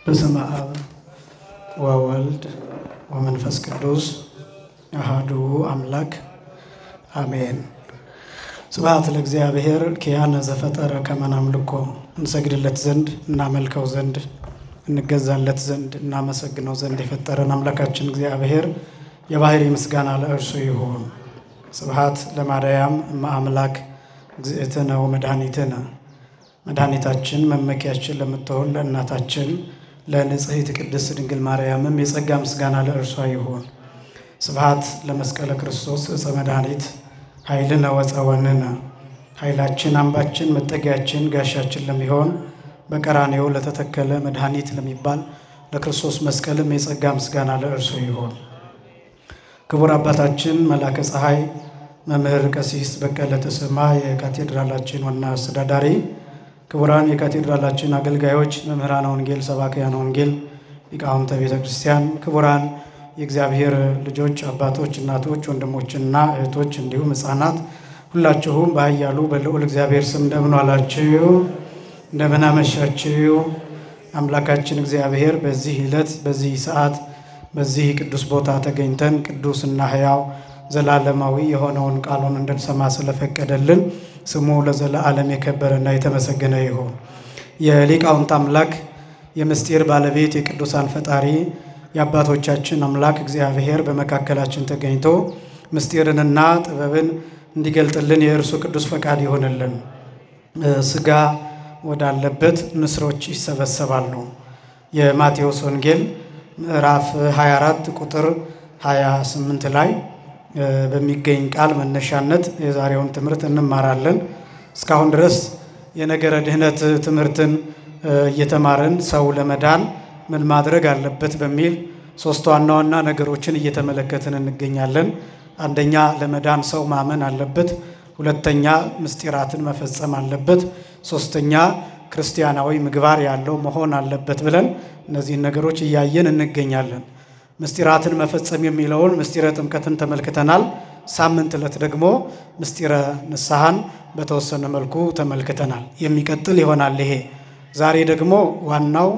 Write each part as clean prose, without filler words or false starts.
በስመ አብ ወወልድ ወመንፈስ ቅዱስ አሐዱ አምላክ አሜን። ስብሐት ለእግዚአብሔር ኪያነ ዘፈጠረ ከመ ናምልኮ እንሰግድለት ዘንድ እናመልከው ዘንድ እንገዛለት ዘንድ እናመሰግነው ዘንድ የፈጠረን አምላካችን እግዚአብሔር የባህሪ ምስጋና ለእርሱ ይሁን። ስብሐት ለማርያም እመ አምላክ እግዝእትነ ወመድኃኒትነ መድኃኒታችን መመኪያችን ለምትሆን ለእናታችን ለንጽሕት ቅድስት ድንግል ማርያምም የጸጋ ምስጋና ለእርሷ ይሁን። ስብሐት ለመስቀለ ክርስቶስ ዕፀ መድኃኒት ኃይልነ ወፀወንነ ኃይላችን አምባችን መጠጊያችን ጋሻችን ለሚሆን በቀራንዮ ለተተከለ መድኃኒት ለሚባል ለክርስቶስ መስቀልም የጸጋ ምስጋና ለእርሱ ይሁን። ክቡር አባታችን መላከ ፀሐይ መምህር ቀሲስ በቀለ ተሰማ የካቴድራላችን ዋና አስተዳዳሪ፣ ክቡራን የካቴድራላችን አገልጋዮች፣ መምህራን ወንጌል፣ ሰባክያን ወንጌል፣ ሊቃውንተ ቤተ ክርስቲያን፣ ክቡራን የእግዚአብሔር ልጆች፣ አባቶች፣ እናቶች፣ ወንድሞችና እህቶች እንዲሁም ሕፃናት ሁላችሁም በኃያሉ በልዑል እግዚአብሔር ስም እንደምን ዋላችሁ? እንደምን አመሻችሁ? አምላካችን እግዚአብሔር በዚህ ዕለት በዚህ ሰዓት በዚህ ቅዱስ ቦታ ተገኝተን ቅዱስና ሕያው ዘላለማዊ የሆነውን ቃሉን እንድንሰማ ስለፈቀደልን ስሙ ለዘላለም የከበረና የተመሰገነ ይሁን። የሊቃውንት አምላክ የምስጢር ባለቤት የቅዱሳን ፈጣሪ የአባቶቻችን አምላክ እግዚአብሔር በመካከላችን ተገኝቶ ምስጢርንና ጥበብን እንዲገልጥልን የእርሱ ቅዱስ ፈቃድ ይሆንልን። ሥጋ ወዳለበት ንስሮች ይሰበሰባሉ። የማቴዎስ ወንጌል ምዕራፍ 24 ቁጥር 28 ላይ በሚገኝ ቃል መነሻነት የዛሬውን ትምህርት እንማራለን። እስካሁን ድረስ የነገረ ድህነት ትምህርትን እየተማርን ሰው ለመዳን ምን ማድረግ አለበት በሚል ሶስት ዋና ዋና ነገሮችን እየተመለከትን እንገኛለን። አንደኛ ለመዳን ሰው ማመን አለበት፣ ሁለተኛ ምስጢራትን መፈጸም አለበት፣ ሶስተኛ ክርስቲያናዊ ምግባር ያለው መሆን አለበት ብለን እነዚህን ነገሮች እያየን እንገኛለን። ምስጢራትን መፈጸም የሚለውን ምስጢረ ጥምቀትን ተመልክተናል። ሳምንት ዕለት ደግሞ ምስጢረ ንስሐን በተወሰነ መልኩ ተመልክተናል። የሚቀጥል ይሆናል ይሄ። ዛሬ ደግሞ ዋናው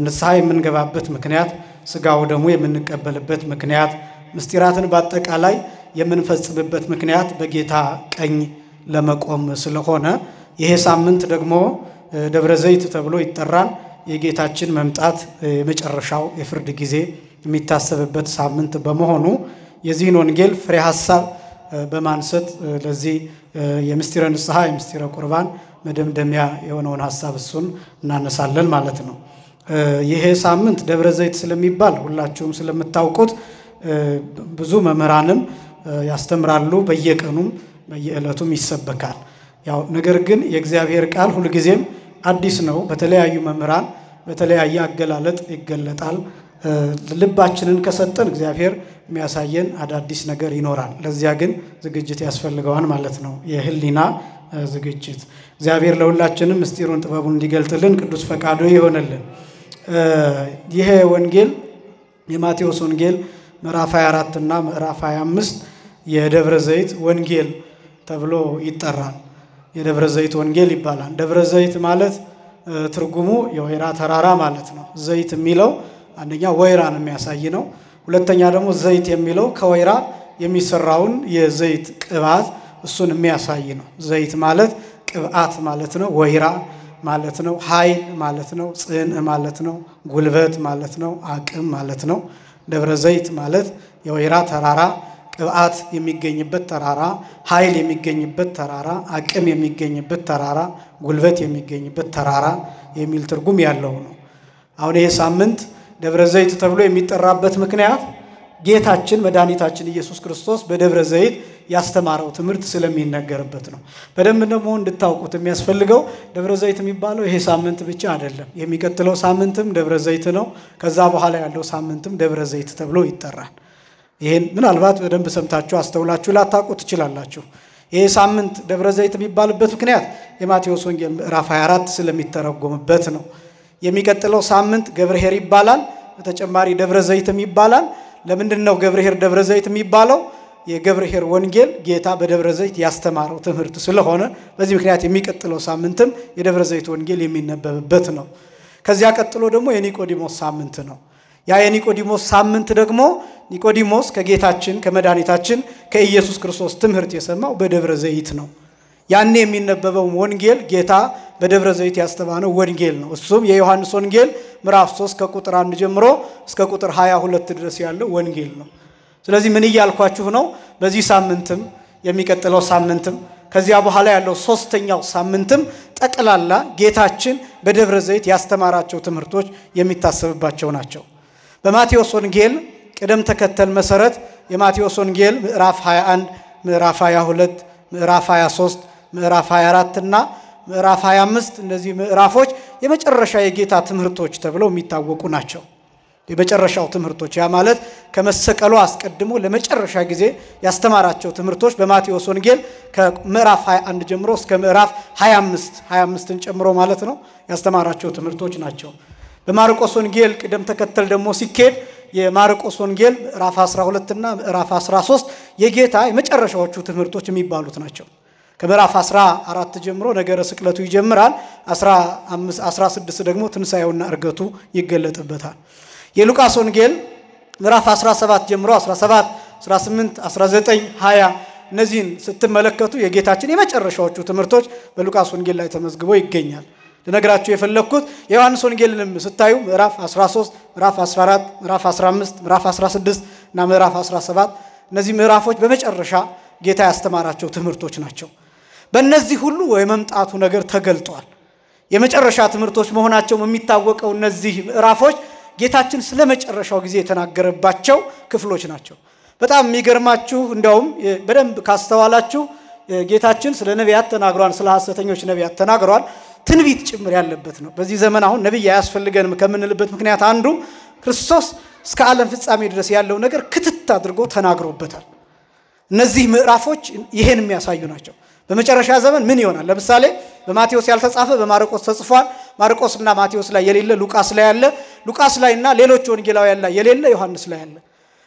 ንስሐ የምንገባበት ምክንያት፣ ሥጋው ደግሞ የምንቀበልበት ምክንያት፣ ምስጢራትን በአጠቃላይ የምንፈጽምበት ምክንያት በጌታ ቀኝ ለመቆም ስለሆነ ይሄ ሳምንት ደግሞ ደብረ ዘይት ተብሎ ይጠራል። የጌታችን መምጣት የመጨረሻው የፍርድ ጊዜ የሚታሰብበት ሳምንት በመሆኑ የዚህን ወንጌል ፍሬ ሐሳብ በማንሰጥ ለዚህ የምስጢረ ንስሐ የምስጢረ ቁርባን መደምደሚያ የሆነውን ሐሳብ እሱን እናነሳለን ማለት ነው። ይሄ ሳምንት ደብረ ዘይት ስለሚባል ሁላችሁም ስለምታውቁት ብዙ መምህራንም ያስተምራሉ፣ በየቀኑም በየዕለቱም ይሰበካል። ያው ነገር ግን የእግዚአብሔር ቃል ሁልጊዜም አዲስ ነው። በተለያዩ መምህራን በተለያየ አገላለጥ ይገለጣል። ልባችንን ከሰጠን እግዚአብሔር የሚያሳየን አዳዲስ ነገር ይኖራል። ለዚያ ግን ዝግጅት ያስፈልገዋል ማለት ነው፣ የህሊና ዝግጅት። እግዚአብሔር ለሁላችንም ምስጢሩን ጥበቡን እንዲገልጥልን ቅዱስ ፈቃዱ ይሆንልን። ይሄ ወንጌል የማቴዎስ ወንጌል ምዕራፍ 24 እና ምዕራፍ 25 የደብረ ዘይት ወንጌል ተብሎ ይጠራል። የደብረ ዘይት ወንጌል ይባላል። ደብረ ዘይት ማለት ትርጉሙ የወይራ ተራራ ማለት ነው። ዘይት የሚለው አንደኛ ወይራን የሚያሳይ ነው። ሁለተኛ ደግሞ ዘይት የሚለው ከወይራ የሚሰራውን የዘይት ቅባት እሱን የሚያሳይ ነው። ዘይት ማለት ቅባት ማለት ነው። ወይራ ማለት ነው። ኃይል ማለት ነው። ጽን ማለት ነው። ጉልበት ማለት ነው። አቅም ማለት ነው። ደብረ ዘይት ማለት የወይራ ተራራ፣ ቅባት የሚገኝበት ተራራ፣ ኃይል የሚገኝበት ተራራ፣ አቅም የሚገኝበት ተራራ፣ ጉልበት የሚገኝበት ተራራ የሚል ትርጉም ያለው ነው። አሁን ይሄ ሳምንት ደብረ ዘይት ተብሎ የሚጠራበት ምክንያት ጌታችን መድኃኒታችን ኢየሱስ ክርስቶስ በደብረ ዘይት ያስተማረው ትምህርት ስለሚነገርበት ነው። በደንብ ደግሞ እንድታውቁት የሚያስፈልገው ደብረ ዘይት የሚባለው ይሄ ሳምንት ብቻ አይደለም። የሚቀጥለው ሳምንትም ደብረ ዘይት ነው። ከዛ በኋላ ያለው ሳምንትም ደብረ ዘይት ተብሎ ይጠራል። ይሄን ምናልባት በደንብ ሰምታችሁ አስተውላችሁ ላታውቁ ትችላላችሁ። ይሄ ሳምንት ደብረ ዘይት የሚባልበት ምክንያት የማቴዎስ ወንጌል ምዕራፍ 24 ስለሚተረጎምበት ነው። የሚቀጥለው ሳምንት ገብርኄር ይባላል። በተጨማሪ ደብረ ዘይትም ይባላል። ለምንድን ነው ገብርኄር ደብረ ዘይት የሚባለው? የገብርኄር ወንጌል ጌታ በደብረ ዘይት ያስተማረው ትምህርት ስለሆነ በዚህ ምክንያት የሚቀጥለው ሳምንትም የደብረ ዘይት ወንጌል የሚነበብበት ነው። ከዚያ ቀጥሎ ደግሞ የኒቆዲሞስ ሳምንት ነው። ያ የኒቆዲሞስ ሳምንት ደግሞ ኒቆዲሞስ ከጌታችን ከመድኃኒታችን ከኢየሱስ ክርስቶስ ትምህርት የሰማው በደብረ ዘይት ነው። ያኔ የሚነበበው ወንጌል ጌታ በደብረ ዘይት ያስተማረው ወንጌል ነው። እሱም የዮሐንስ ወንጌል ምዕራፍ 3 ከቁጥር 1 ጀምሮ እስከ ቁጥር 22 ድረስ ያለው ወንጌል ነው። ስለዚህ ምን እያልኳችሁ ነው? በዚህ ሳምንትም የሚቀጥለው ሳምንትም ከዚያ በኋላ ያለው ሶስተኛው ሳምንትም ጠቅላላ ጌታችን በደብረ ዘይት ያስተማራቸው ትምህርቶች የሚታሰብባቸው ናቸው። በማቴዎስ ወንጌል ቅደም ተከተል መሰረት የማቴዎስ ወንጌል ምዕራፍ 21 ምዕራፍ 22 ምዕራፍ 23 ምዕራፍ 24 እና ምዕራፍ 25 እነዚህ ምዕራፎች የመጨረሻ የጌታ ትምህርቶች ተብለው የሚታወቁ ናቸው። የመጨረሻው ትምህርቶች ያ ማለት ከመሰቀሉ አስቀድሞ ለመጨረሻ ጊዜ ያስተማራቸው ትምህርቶች በማቴዎስ ወንጌል ከምዕራፍ 21 ጀምሮ እስከ ምዕራፍ 25ን ጨምሮ ማለት ነው ያስተማራቸው ትምህርቶች ናቸው። በማርቆስ ወንጌል ቅደም ተከተል ደግሞ ሲኬድ የማርቆስ ወንጌል ምዕራፍ 12 እና ምዕራፍ 13 የጌታ የመጨረሻዎቹ ትምህርቶች የሚባሉት ናቸው። ከምዕራፍ 14 ጀምሮ ነገረ ስቅለቱ ይጀምራል። 16 ደግሞ ትንሳኤውና እርገቱ ይገለጥበታል። የሉቃስ ወንጌል ምዕራፍ 17 ጀምሮ 17 18 19 20 እነዚህን ስትመለከቱ የጌታችን የመጨረሻዎቹ ትምህርቶች በሉቃስ ወንጌል ላይ ተመዝግበው ይገኛል። ለነገራችሁ የፈለኩት የዮሐንስ ወንጌልንም ስታዩ ምዕራፍ 13 ምዕራፍ 14 ምዕራፍ 15 ምዕራፍ 16 እና ምዕራፍ 17 እነዚህ ምዕራፎች በመጨረሻ ጌታ ያስተማራቸው ትምህርቶች ናቸው። በእነዚህ ሁሉ የመምጣቱ ነገር ተገልጧል። የመጨረሻ ትምህርቶች መሆናቸው የሚታወቀው እነዚህ ምዕራፎች ጌታችን ስለመጨረሻው ጊዜ የተናገረባቸው ክፍሎች ናቸው። በጣም የሚገርማችሁ እንደውም በደንብ ካስተዋላችሁ ጌታችን ስለ ነቢያት ተናግሯል፣ ስለ ሐሰተኞች ነቢያት ተናግሯል። ትንቢት ጭምር ያለበት ነው። በዚህ ዘመን አሁን ነብይ ያስፈልገንም ከምንልበት ምክንያት አንዱ ክርስቶስ እስከ ዓለም ፍጻሜ ድረስ ያለው ነገር ክትት አድርጎ ተናግሮበታል። እነዚህ ምዕራፎች ይሄን የሚያሳዩ ናቸው። በመጨረሻ ዘመን ምን ይሆናል? ለምሳሌ በማቴዎስ ያልተጻፈ በማርቆስ ተጽፏል። ማርቆስና ማቴዎስ ላይ የሌለ ሉቃስ ላይ ያለ፣ ሉቃስ ላይና ሌሎች ወንጌላውያን ላይ የሌለ ዮሐንስ ላይ ያለ።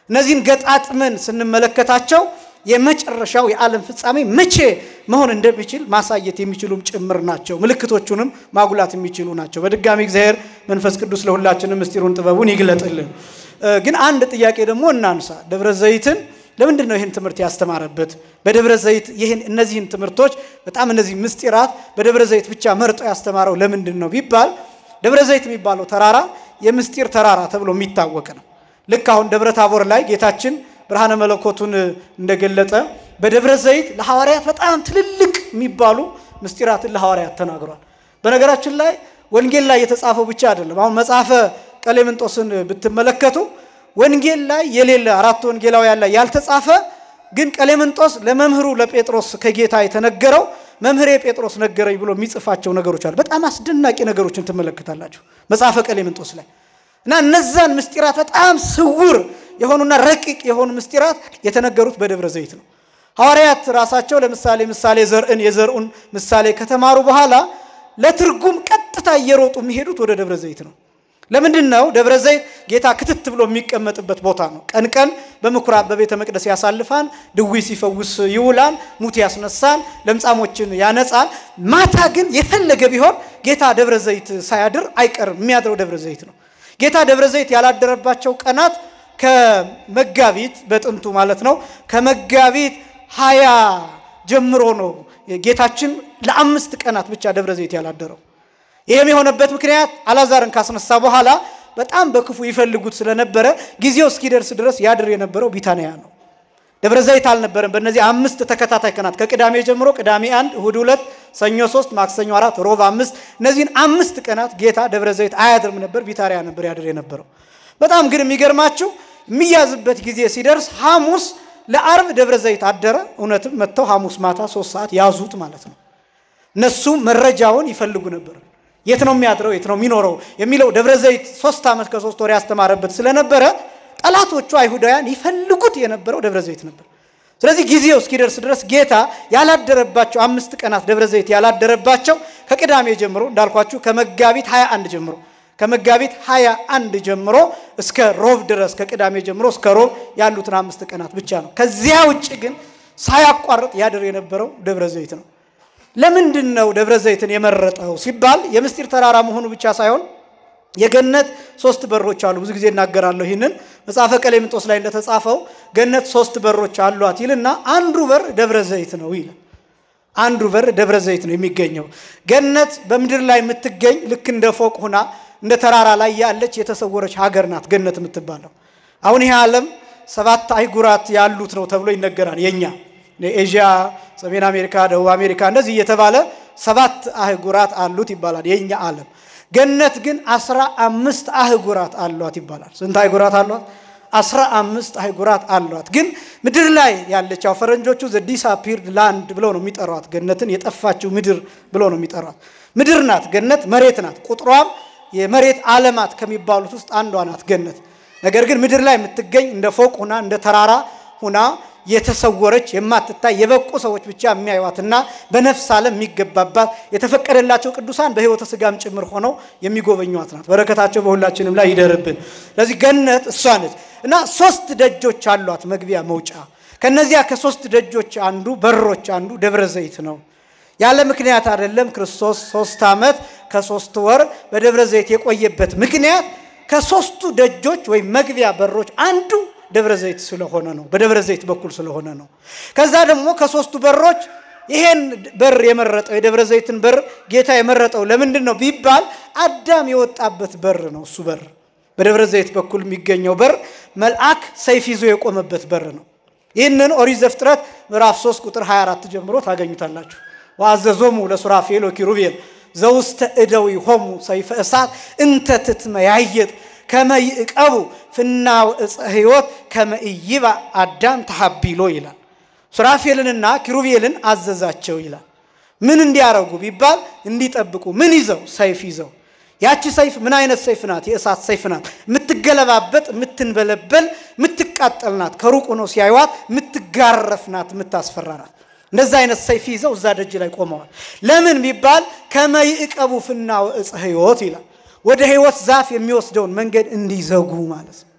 እነዚህን ገጣጥመን ስንመለከታቸው የመጨረሻው የዓለም ፍጻሜ መቼ መሆን እንደሚችል ማሳየት የሚችሉም ጭምር ናቸው። ምልክቶቹንም ማጉላት የሚችሉ ናቸው። በድጋሚ እግዚአብሔር መንፈስ ቅዱስ ለሁላችንም ምስጢሩን ጥበቡን ይግለጥልን። ግን አንድ ጥያቄ ደግሞ እናንሳ። ደብረ ዘይትን ለምንድን ነው ይሄን ትምህርት ያስተማረበት? በደብረ ዘይት ይሄን እነዚህን ትምህርቶች በጣም እነዚህ ምስጢራት በደብረ ዘይት ብቻ መርጦ ያስተማረው ለምንድን ነው ቢባል ደብረ ዘይት የሚባለው ተራራ የምስጢር ተራራ ተብሎ የሚታወቅ ነው። ልክ አሁን ደብረ ታቦር ላይ ጌታችን ብርሃነ መለኮቱን እንደገለጠ በደብረ ዘይት ለሐዋርያት በጣም ትልልቅ የሚባሉ ምስጢራትን ለሐዋርያት ተናግሯል። በነገራችን ላይ ወንጌል ላይ የተጻፈው ብቻ አይደለም። አሁን መጽሐፈ ቀሌምንጦስን ብትመለከቱ ወንጌል ላይ የሌለ አራት ወንጌላውያን ላይ ያልተጻፈ ግን ቀሌምንጦስ ለመምህሩ ለጴጥሮስ ከጌታ የተነገረው መምህሬ ጴጥሮስ ነገረኝ ብሎ የሚጽፋቸው ነገሮች አሉ። በጣም አስደናቂ ነገሮችን ትመለከታላችሁ መጽሐፈ ቀሌምንጦስ ላይ እና እነዛን ምስጢራት በጣም ስውር የሆኑና ረቂቅ የሆኑ ምስጢራት የተነገሩት በደብረ ዘይት ነው። ሐዋርያት ራሳቸው ለምሳሌ ዘርዕን የዘርዑን ምሳሌ ከተማሩ በኋላ ለትርጉም ቀጥታ እየሮጡ የሚሄዱት ወደ ደብረ ዘይት ነው። ለምንድነው? ደብረ ዘይት ጌታ ክትት ብሎ የሚቀመጥበት ቦታ ነው። ቀን በምኩራብ በቤተ መቅደስ ያሳልፋል፣ ድዊ ሲፈውስ ይውላል፣ ሙት ያስነሳል፣ ለምጻሞችን ያነጻል። ማታ ግን የፈለገ ቢሆን ጌታ ደብረ ዘይት ሳያድር አይቀርም። የሚያድረው ደብረ ዘይት ነው። ጌታ ደብረ ዘይት ያላደረባቸው ቀናት ከመጋቢት በጥንቱ ማለት ነው ከመጋቢት 20 ጀምሮ ነው ጌታችን ለ5 ቀናት ብቻ ደብረ ዘይት ያላደረው። ይሄም የሆነበት ምክንያት አላዛርን ካስነሳ በኋላ በጣም በክፉ ይፈልጉት ስለነበረ ጊዜው እስኪደርስ ድረስ ያድር የነበረው ቢታንያ ነው። ደብረ ዘይት አልነበረም። በእነዚህ 5 ተከታታይ ቀናት ከቅዳሜ ጀምሮ ቅዳሜ 1 እሁድ 2 ሰኞ 3 ማክሰኞ 4 ሮብ 5 እነዚህን 5 ቀናት ጌታ ደብረ ዘይት አያድርም ነበር፣ ቢታንያ ነበር ያድር የነበረው። በጣም ግን የሚገርማችሁ የሚያዝበት ጊዜ ሲደርስ ሐሙስ ለአርብ ደብረ ዘይት አደረ። እውነትም መተው ሐሙስ ማታ 3 ሰዓት ያዙት ማለት ነው። እነሱ መረጃውን ይፈልጉ ነበር። የት ነው የሚያድረው የት ነው የሚኖረው የሚለው ደብረ ዘይት 3 ዓመት ከ3 ወር ያስተማረበት ስለነበረ ጠላቶቹ አይሁዳውያን ይፈልጉት የነበረው ደብረ ዘይት ነበር። ስለዚህ ጊዜው እስኪደርስ ድረስ ጌታ ያላደረባቸው 5 ቀናት ደብረ ዘይት ያላደረባቸው ከቅዳሜ ጀምሮ እንዳልኳችሁ ከመጋቢት 21 ጀምሮ ከመጋቢት 21 ጀምሮ እስከ ሮብ ድረስ ከቅዳሜ ጀምሮ እስከ ሮብ ያሉትን 5 ቀናት ብቻ ነው። ከዚያ ውጪ ግን ሳያቋርጥ ያድር የነበረው ደብረ ዘይት ነው። ለምንድነው ደብረ ዘይትን የመረጠው ሲባል የምስጢር ተራራ መሆኑ ብቻ ሳይሆን የገነት 3 በሮች አሉ ብዙ ጊዜ እናገራለሁ ይሄንን መጽሐፈ ቀሌምንጦስ ላይ እንደተጻፈው ገነት 3 በሮች አሏት ይልና አንዱ በር ደብረ ዘይት ነው ይላል አንዱ በር ደብረ ዘይት ነው የሚገኘው ገነት በመድር ላይ የምትገኝ ልክ እንደ ፎቅ ሆና እንደ ተራራ ላይ ያለች የተሰወረች ሀገር ናት ገነት የምትባለው አሁን ይሄ ዓለም 7 አህጉራት ያሉት ነው ተብሎ ይነገራል የኛ ኤዥያ ሰሜን አሜሪካ ደቡብ አሜሪካ እንደዚህ እየተባለ 7 አህጉራት አሉት ይባላል የኛ ዓለም ገነት ግን 15 አህጉራት አሏት ይባላል ስንት አህጉራት አሏት 15 አህጉራት አሏት ግን ምድር ላይ ያለችው ፈረንጆቹ ዘ ዲስአፒርድ ላንድ ብለው ነው የሚጠሯት ገነትን የጠፋችው ምድር ብለው ነው የሚጠሯት ምድር ናት ገነት መሬት ናት ቁጥሯም የመሬት ዓለማት ከሚባሉት ውስጥ አንዷ ናት ገነት ነገር ግን ምድር ላይ የምትገኝ እንደ ፎቅ ሆና እንደ ተራራ ሆና የተሰወረች የማትታይ የበቁ ሰዎች ብቻ የሚያዩዋትና በነፍስ ዓለም የሚገባባት የተፈቀደላቸው ቅዱሳን በህይወተ ስጋም ጭምር ሆነው የሚጎበኙዋት ናት በረከታቸው በሁላችንም ላይ ይደርብን ስለዚህ ገነት እሷ ነች እና 3 ደጆች አሏት መግቢያ መውጫ ከነዚያ ከ3 ደጆች አንዱ በሮች አንዱ ደብረ ዘይት ነው ያለ ምክንያት አይደለም ክርስቶስ 3 ዓመት ከ3 ወር በደብረ ዘይት የቆየበት ምክንያት ከ3ቱ ደጆች ወይ መግቢያ በሮች አንዱ ደብረ ዘይት ስለሆነ ነው በደብረ ዘይት በኩል ስለሆነ ነው ከዛ ደግሞ ከ3ቱ በሮች ይሄን በር የመረጠው የደብረ ዘይትን በር ጌታ የመረጠው ለምንድነው ቢባል አዳም የወጣበት በር ነው እሱ በር በደብረ ዘይት በኩል የሚገኘው በር መልአክ ሰይፍ ይዞ የቆመበት በር ነው ይሄንን ኦሪት ዘፍጥረት ምዕራፍ 3 ቁጥር 24 ጀምሮ ታገኙታላችሁ ወአዘዞሙ ለሱራፌል ወኪሩቤል ዘውስተ እደዊሆሙ ሰይፈ እሳት እንተ ትትመያየጥ ከመ ይዕቀቡ ፍናው ዕፀ ሕይወት ከመ ይይባ አዳም ተሐቢሎ ይላል ሱራፌልንና ኪሩቤልን አዘዛቸው ይላል ምን እንዲያረጉ ቢባል እንዲጠብቁ ምን ይዘው ሰይፍ ይዘው ያቺ ሰይፍ ምን አይነት ሰይፍ ናት የእሳት ሰይፍ ናት ምትገለባበጥ ምትንበለበል ምትቃጠል ናት ከሩቅ ሆኖ ሲያዩዋት ምትጋረፍ ናት ምታስፈራ ናት እንደዛ አይነት ሰይፍ ይዘው እዛ ደጅ ላይ ቆመዋል ለምን ቢባል ከመ ይዕቀቡ ፍናው ዕፀ ሕይወት ይላል ወደ ሕይወት ዛፍ የሚወስደውን መንገድ እንዲዘጉ ማለት ነው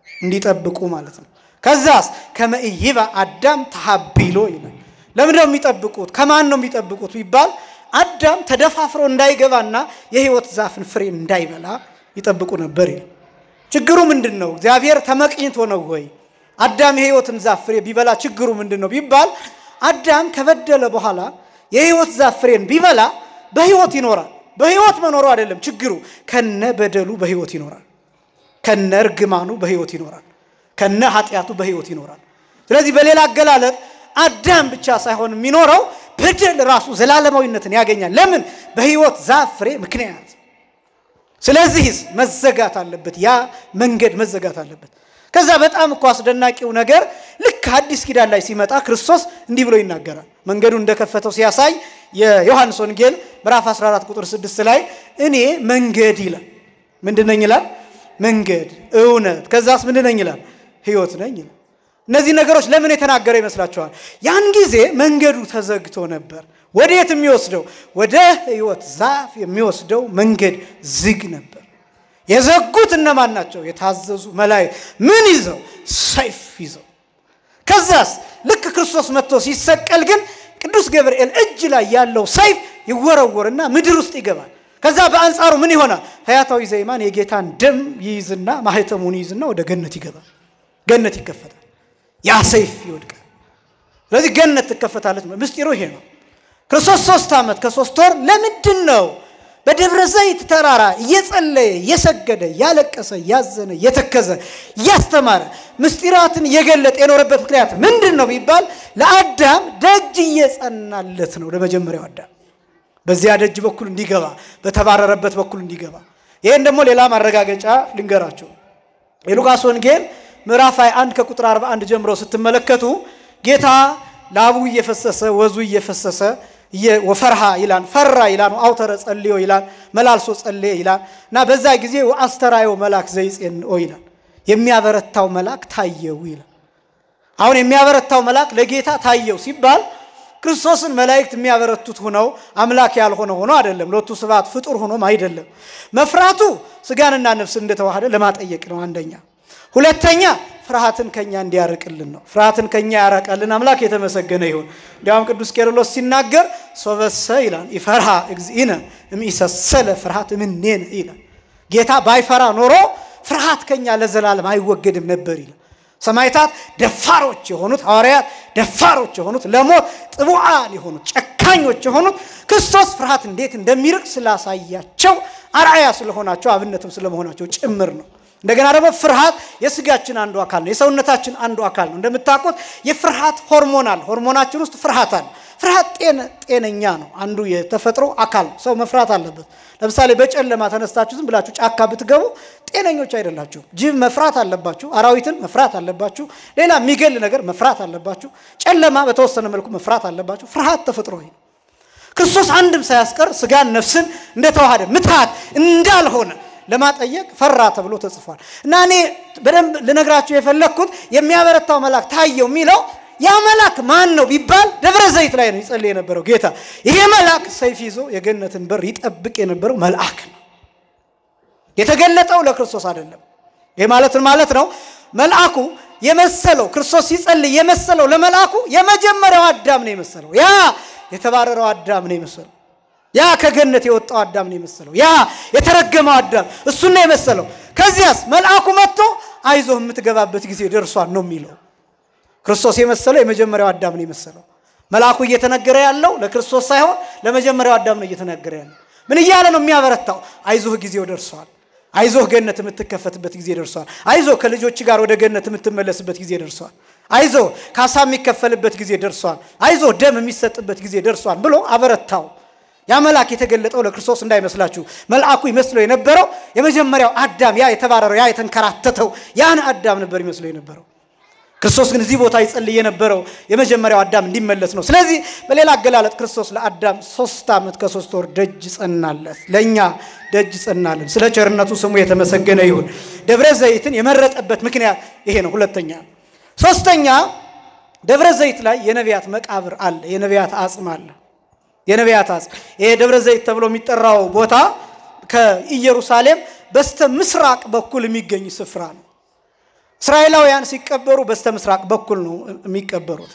እንዲጠብቁ ማለት ነው ከዛስ ከመ ይይባ አዳም ተሐቢሎ ይላል ለምን ነው የሚጠብቁት ከማን ነው የሚጠብቁት ቢባል አዳም ተደፋፍሮ እንዳይገባና የሕይወት ዛፍን ፍሬ እንዳይበላ ይጠብቁ ነበር ይላል ችግሩ ምንድነው እግዚአብሔር ተመቅኝቶ ነው ወይ አዳም የሕይወትን ዛፍ ፍሬ ቢበላ ችግሩ ምንድነው ቢባል አዳም ከበደለ በኋላ የሕይወት ዛፍ ፍሬን ቢበላ በሕይወት ይኖራል በሕይወት መኖሩ አይደለም ችግሩ ከነ በደሉ በሕይወት ይኖራል ከነ እርግማኑ በሕይወት ይኖራል ከነ ኃጢያቱ በሕይወት ይኖራል ስለዚህ በሌላ አገላለጥ አዳም ብቻ ሳይሆን የሚኖረው በደል ራሱ ዘላለማዊነትን ያገኛል ለምን በሕይወት ዛፍ ፍሬ ምክንያት ስለዚህ መዘጋት አለበት ያ መንገድ መዘጋት አለበት ከዛ በጣም እኮ አስደናቂው ነገር ልክ አዲስ ኪዳን ላይ ሲመጣ ክርስቶስ እንዲህ ብሎ ይናገራል መንገዱ እንደከፈተው ሲያሳይ የዮሐንስ ወንጌል ምዕራፍ 14 ቁጥር 6 ላይ እኔ መንገድ ይላል ምንድነኝ ይላል መንገድ እውነት ከዛስ ምንድነኝ ይላል ሕይወት ነኝ ይላል እነዚህ ነገሮች ለምን የተናገረ ይመስላችኋል ያን ጊዜ መንገዱ ተዘግቶ ነበር ወዴት የሚወስደው ወደ ሕይወት ዛፍ የሚወስደው መንገድ ዝግ ነበር የዘጉት እነማን ናቸው የታዘዙ መላእክት ምን ይዘው ሰይፍ ይዘው ከዛስ ልክ ክርስቶስ መጥቶ ሲሰቀል ግን ቅዱስ ገብርኤል እጅ ላይ ያለው ሰይፍ ይወረወርና ምድር ውስጥ ይገባል ከዛ በአንጻሩ ምን ይሆናል ሐያታዊ ዘይማን የጌታን ደም ይይዝና ማህተሙን ይይዝና ወደ ገነት ይገባል ገነት ይከፈታል ያ ሰይፍ ይወድቃል ስለዚህ ገነት ትከፈታለች ምስጢሩ ይሄ ነው ክርስቶስ 3 ዓመት ከ3 ወር ለምንድን ነው በደብረ ዘይት ተራራ እየጸለየ እየሰገደ ያለቀሰ ያዘነ የተከዘ ያስተማረ ምስጢራትን እየገለጠ የኖረበት ምክንያት ምንድነው ቢባል ለአዳም ደጅ እየጸናለት ነው ለመጀመሪያው አዳም በዚያ ደጅ በኩል እንዲገባ በተባረረበት በኩል እንዲገባ ይሄን ደግሞ ሌላ ማረጋገጫ ልንገራችሁ የሉቃስ ወንጌል ምዕራፍ 21 ከቁጥር 41 ጀምሮ ስትመለከቱ ጌታ ላቡ እየፈሰሰ ወዙ እየፈሰሰ ወፈርሃ ይላል ፈራ ይላል አውተረ ጸልዮ ይላል መላልሶ ጸልየ ይላል እና በዛ ጊዜ ወአስተራዮ መልአክ ዘይጼንኦ ይላል የሚያበረታው መልአክ ታየው ይላል አሁን የሚያበረታው መልአክ ለጌታ ታየው ሲባል ክርስቶስን መላእክት የሚያበረቱት ሆነው አምላክ ያልሆነ ሆኖ አይደለም ለቱ ስባት ፍጡር ሆኖም አይደለም መፍራቱ ስጋንና ነፍስ እንደተዋሃደ ለማጠየቅ ነው አንደኛ ሁለተኛ ፍርሃትን ከኛ እንዲያርቅልን ነው ፍርሃትን ከኛ ያራቀልን አምላክ የተመሰገነ ይሁን ዲያም ቅዱስ ቄርሎስ ሲናገር ሶበሰ ይላል ይፈርሃ እግዚእነ እምይሰሰለ ፍርሃት ምንኔን ይላል ጌታ ባይፈራ ኖሮ ፍርሃት ከኛ ለዘላለም አይወገድም ነበር ይላል። ሰማዕታት ደፋሮች የሆኑት ሐዋርያት ደፋሮች የሆኑት ለሞት ጥቡዓን የሆኑት ጨካኞች የሆኑት ክርስቶስ ፍርሃት እንዴት እንደሚርቅ ስላሳያቸው አርአያ ስለሆናቸው አብነትም ስለመሆናቸው ጭምር ነው። እንደገና ደግሞ ፍርሃት የስጋችን አንዱ አካል ነው፣ የሰውነታችን አንዱ አካል ነው። እንደምታውቁት የፍርሃት ሆርሞናችን ውስጥ ፍርሃት አለ። ፍርሃት ጤነኛ ነው፣ አንዱ የተፈጥሮ አካል ነው። ሰው መፍራት አለበት። ለምሳሌ በጨለማ ተነስታችሁ ዝም ብላችሁ ጫካ ብትገቡ ጤነኞች አይደላችሁ። ጅብ መፍራት አለባችሁ፣ አራዊትን መፍራት አለባችሁ፣ ሌላ የሚገል ነገር መፍራት አለባችሁ፣ ጨለማ በተወሰነ መልኩ መፍራት አለባችሁ። ፍርሃት ተፈጥሯዊ ነው። ክርስቶስ አንድም ሳያስቀር ስጋን ነፍስን እንደተዋሃደ ምትሃት እንዳልሆነ ለማጠየቅ ፈራ ተብሎ ተጽፏል። እና እኔ በደንብ ልነግራችሁ የፈለኩት የሚያበረታው መልአክ ታየው የሚለው ያ መልአክ ማን ነው ቢባል ደብረ ዘይት ላይ ነው ይጸልይ የነበረው ጌታ። ይሄ መልአክ ሰይፍ ይዞ የገነትን በር ይጠብቅ የነበረው መልአክ ነው። የተገለጠው ለክርስቶስ አይደለም። ይሄ ማለት ነው መልአኩ የመሰለው ክርስቶስ ሲጸልይ የመሰለው ለመልአኩ የመጀመሪያው አዳም ነው የመሰለው። ያ የተባረረው አዳም ነው የመሰለው። ያ ከገነት የወጣው አዳም ነው የመሰለው። ያ የተረገመው አዳም እሱ ነው የመሰለው። ከዚያስ መልአኩ መጥቶ አይዞህ የምትገባበት ጊዜ ደርሷል ነው የሚለው። ክርስቶስ የመሰለው የመጀመሪያው አዳም ነው የመሰለው። መልአኩ እየተነገረ ያለው ለክርስቶስ ሳይሆን ለመጀመሪያው አዳም ነው እየተነገረ ያለው። ምን እያለ ነው የሚያበረታው? አይዞህ ጊዜው ደርሷል። አይዞህ ገነት የምትከፈትበት ጊዜ ደርሷል። አይዞህ ከልጆች ጋር ወደ ገነት የምትመለስበት ጊዜ ደርሷል። አይዞህ ካሳ የሚከፈልበት ጊዜ ደርሷል። አይዞህ ደም የሚሰጥበት ጊዜ ደርሷል ብሎ አበረታው። ያ መልአክ የተገለጠው ለክርስቶስ እንዳይመስላችሁ። መልአኩ ይመስለው የነበረው የመጀመሪያው አዳም ያ የተባረረው ያ የተንከራተተው ያን አዳም ነበር ይመስለው የነበረው። ክርስቶስ ግን እዚህ ቦታ ይጸልይ የነበረው የመጀመሪያው አዳም እንዲመለስ ነው። ስለዚህ በሌላ አገላለጥ ክርስቶስ ለአዳም 3 ዓመት ከ3 ወር ደጅ ጸናለት፣ ለኛ ደጅ ጸናለን። ስለ ቸርነቱ ስሙ የተመሰገነ ይሁን። ደብረ ዘይትን የመረጠበት ምክንያት ይሄ ነው። ሁለተኛ ሶስተኛ ደብረ ዘይት ላይ የነቢያት መቃብር አለ፣ የነቢያት አጽም አለ። የነቢያት አጽም ይሄ ደብረ ዘይት ተብሎ የሚጠራው ቦታ ከኢየሩሳሌም በስተ ምስራቅ በኩል የሚገኝ ስፍራ ነው። እስራኤላውያን ሲቀበሩ በስተ ምስራቅ በኩል ነው የሚቀበሩት።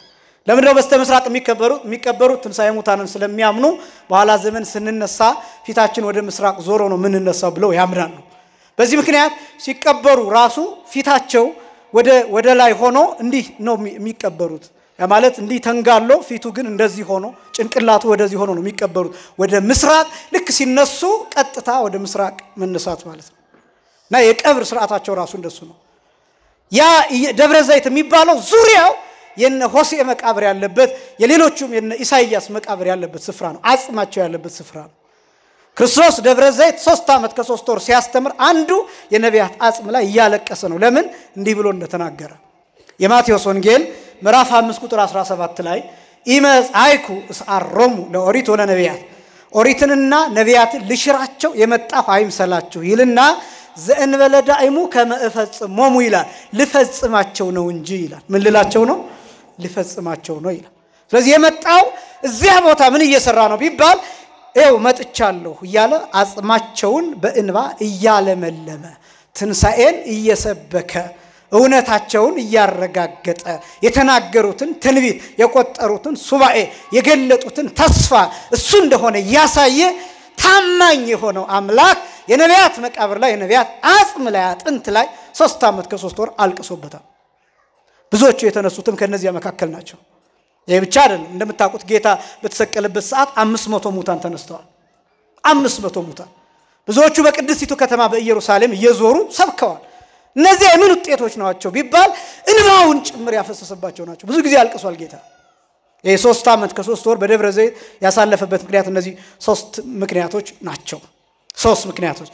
ለምን ነው በስተ ምስራቅ የሚቀበሩት? ትንሣኤ ሙታንን ስለሚያምኑ በኋላ ዘመን ስንነሳ ፊታችን ወደ ምስራቅ ዞሮ ነው የምንነሳው ብለው ያምናሉ። በዚህ ምክንያት ሲቀበሩ ራሱ ፊታቸው ወደ ላይ ሆኖ እንዲህ ነው የሚቀበሩት። ያ ማለት እንዲህ ተንጋሎ ፊቱ ግን እንደዚህ ሆኖ ጭንቅላቱ ወደዚህ ሆኖ ነው የሚቀበሩት። ወደ ምስራቅ ልክ ሲነሱ ቀጥታ ወደ ምስራቅ መነሳት ማለት ነው። እና የቀብር ስርዓታቸው ራሱ እንደሱ ነው። ያ ደብረ ዘይት የሚባለው ዙሪያው የነ ሆሴዕ መቃብር ያለበት የሌሎችም የነ ኢሳይያስ መቃብር ያለበት ስፍራ ነው። አጽማቸው ያለበት ስፍራ ነው። ክርስቶስ ደብረ ዘይት 3 ዓመት ከ3 ወር ሲያስተምር አንዱ የነቢያት አጽም ላይ እያለቀሰ ነው። ለምን? እንዲህ ብሎ እንደተናገረ የማቴዎስ ወንጌል ምዕራፍ 5 ቁጥር 17 ላይ ኢመጻይኩ እስአሮሙ ለኦሪት ወለነቢያት ኦሪትንና ነቢያትን ልሽራቸው የመጣሁ አይምሰላችሁ ይልና ዘእንበለ ዳይሙ ከመፈጽሞሙ ይላል። ልፈጽማቸው ነው እንጂ ይላል። ምን ልላቸው ነው? ልፈጽማቸው ነው ይላል። ስለዚህ የመጣው እዚያ ቦታ ምን እየሰራ ነው ቢባል ኤው መጥቻለሁ እያለ አጽማቸውን በእንባ እያለመለመ ትንሣኤን እየሰበከ እውነታቸውን እያረጋገጠ የተናገሩትን ትንቢት የቆጠሩትን ሱባኤ የገለጡትን ተስፋ እሱ እንደሆነ ያሳየ ታማኝ የሆነው አምላክ የነቢያት መቃብር ላይ የነቢያት አጽም ላይ አጥንት ላይ 3 ዓመት ከ3 ወር አልቅሶበታል። ብዙዎቹ የተነሱትም ከነዚያ መካከል ናቸው። ይሄ ብቻ አይደለም። እንደምታውቁት ጌታ በተሰቀለበት ሰዓት 500 ሙታን ተነስተዋል። 500 ሙታን ብዙዎቹ በቅድስቲቱ ከተማ በኢየሩሳሌም እየዞሩ ሰብከዋል። እነዚህ የምን ውጤቶች ናቸው ቢባል እንባውን ጭምር ያፈሰሰባቸው ናቸው። ብዙ ጊዜ አልቅሷል ጌታ። ይሄ 3 ዓመት ከ3 ወር በደብረ ዘይት ያሳለፈበት ምክንያት እነዚህ 3 ምክንያቶች ናቸው። 3 ምክንያቶች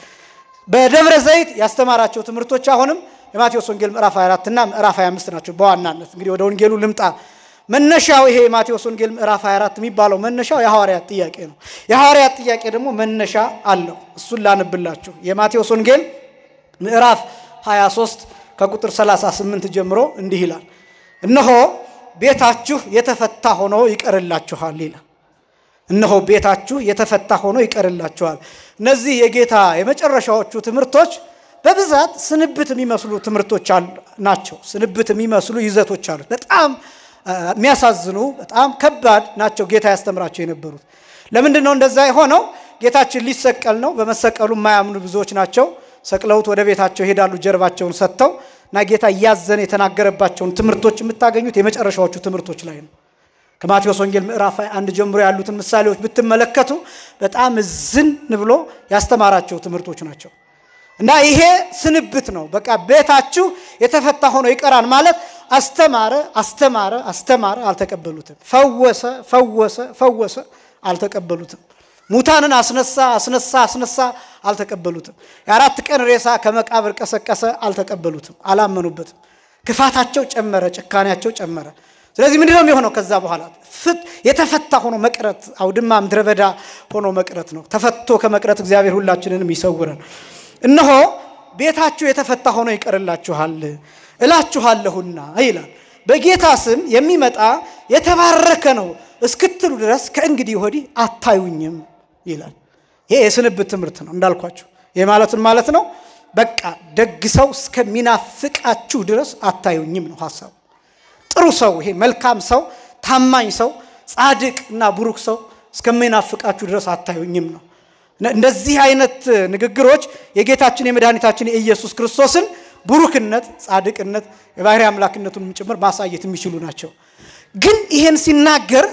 በደብረ ዘይት ያስተማራቸው ትምህርቶች አሁንም የማቴዎስ ወንጌል ምዕራፍ 24 እና ምዕራፍ 25 ናቸው። በዋናነት እንግዲህ ወደ ወንጌሉ ልምጣ። መነሻው ይሄ የማቴዎስ ወንጌል ምዕራፍ 24 የሚባለው መነሻው የሐዋርያት ጥያቄ ነው። የሐዋርያት ጥያቄ ደግሞ መነሻ አለው። እሱን ላንብላችሁ። የማቴዎስ ወንጌል ምዕራፍ 23 ከቁጥር 38 ጀምሮ እንዲህ ይላል። እነሆ ቤታችሁ የተፈታ ሆኖ ይቀርላችኋል ይላል። እነሆ ቤታችሁ የተፈታ ሆኖ ይቀርላችኋል። እነዚህ የጌታ የመጨረሻዎቹ ትምህርቶች በብዛት ስንብት የሚመስሉ ትምህርቶች ናቸው። ስንብት የሚመስሉ ይዘቶች አሉት። በጣም የሚያሳዝኑ በጣም ከባድ ናቸው ጌታ ያስተምራቸው የነበሩት። ለምንድን ነው እንደዛ የሆነው? ጌታችን ሊሰቀል ነው። በመሰቀሉ የማያምኑ ብዙዎች ናቸው። ሰቅለውት ወደ ቤታቸው ሄዳሉ ጀርባቸውን ሰጥተው እና ጌታ ያዘነ የተናገረባቸውን ትምህርቶች የምታገኙት የመጨረሻዎቹ ትምህርቶች ላይ ነው። ከማቴዎስ ወንጌል ምዕራፍ 1 ጀምሮ ያሉትን ምሳሌዎች ብትመለከቱ በጣም ዝን ብሎ ያስተማራቸው ትምህርቶች ናቸው። እና ይሄ ስንብት ነው። በቃ ቤታችሁ የተፈታ ሆኖ ይቀራል ማለት አስተማረ አልተቀበሉትም። ፈወሰ አልተቀበሉትም። ሙታንን አስነሳ አልተቀበሉትም። የአራት ቀን ሬሳ ከመቃብር ቀሰቀሰ አልተቀበሉትም፣ አላመኑበትም። ክፋታቸው ጨመረ፣ ጭካኔያቸው ጨመረ። ስለዚህ ምንድነው የሚሆነው? ከዛ በኋላ የተፈታ ሆኖ መቅረት፣ አውድማ ምድረ በዳ ሆኖ መቅረት ነው። ተፈቶ ከመቅረት እግዚአብሔር ሁላችንንም ይሰውረን። እነሆ ቤታችሁ የተፈታ ሆኖ ይቀርላችኋል እላችኋለሁና ይላል። በጌታ ስም የሚመጣ የተባረከ ነው እስክትሉ ድረስ ከእንግዲህ ወዲህ አታዩኝም ይላል። ይሄ የስንብት ትምህርት ነው እንዳልኳችሁ። ይሄ ማለት ነው በቃ ደግ ሰው እስከሚናፍቃችሁ ድረስ አታዩኝም ነው ሐሳቡ። ጥሩ ሰው፣ ይሄ መልካም ሰው፣ ታማኝ ሰው፣ ጻድቅና ቡሩክ ሰው እስከሚናፍቃችሁ ድረስ አታዩኝም ነው። እንደዚህ አይነት ንግግሮች የጌታችን የመድኃኒታችን የኢየሱስ ክርስቶስን ቡሩክነት፣ ጻድቅነት፣ የባህሪ አምላክነቱን ጭምር ማሳየት የሚችሉ ናቸው። ግን ይሄን ሲናገር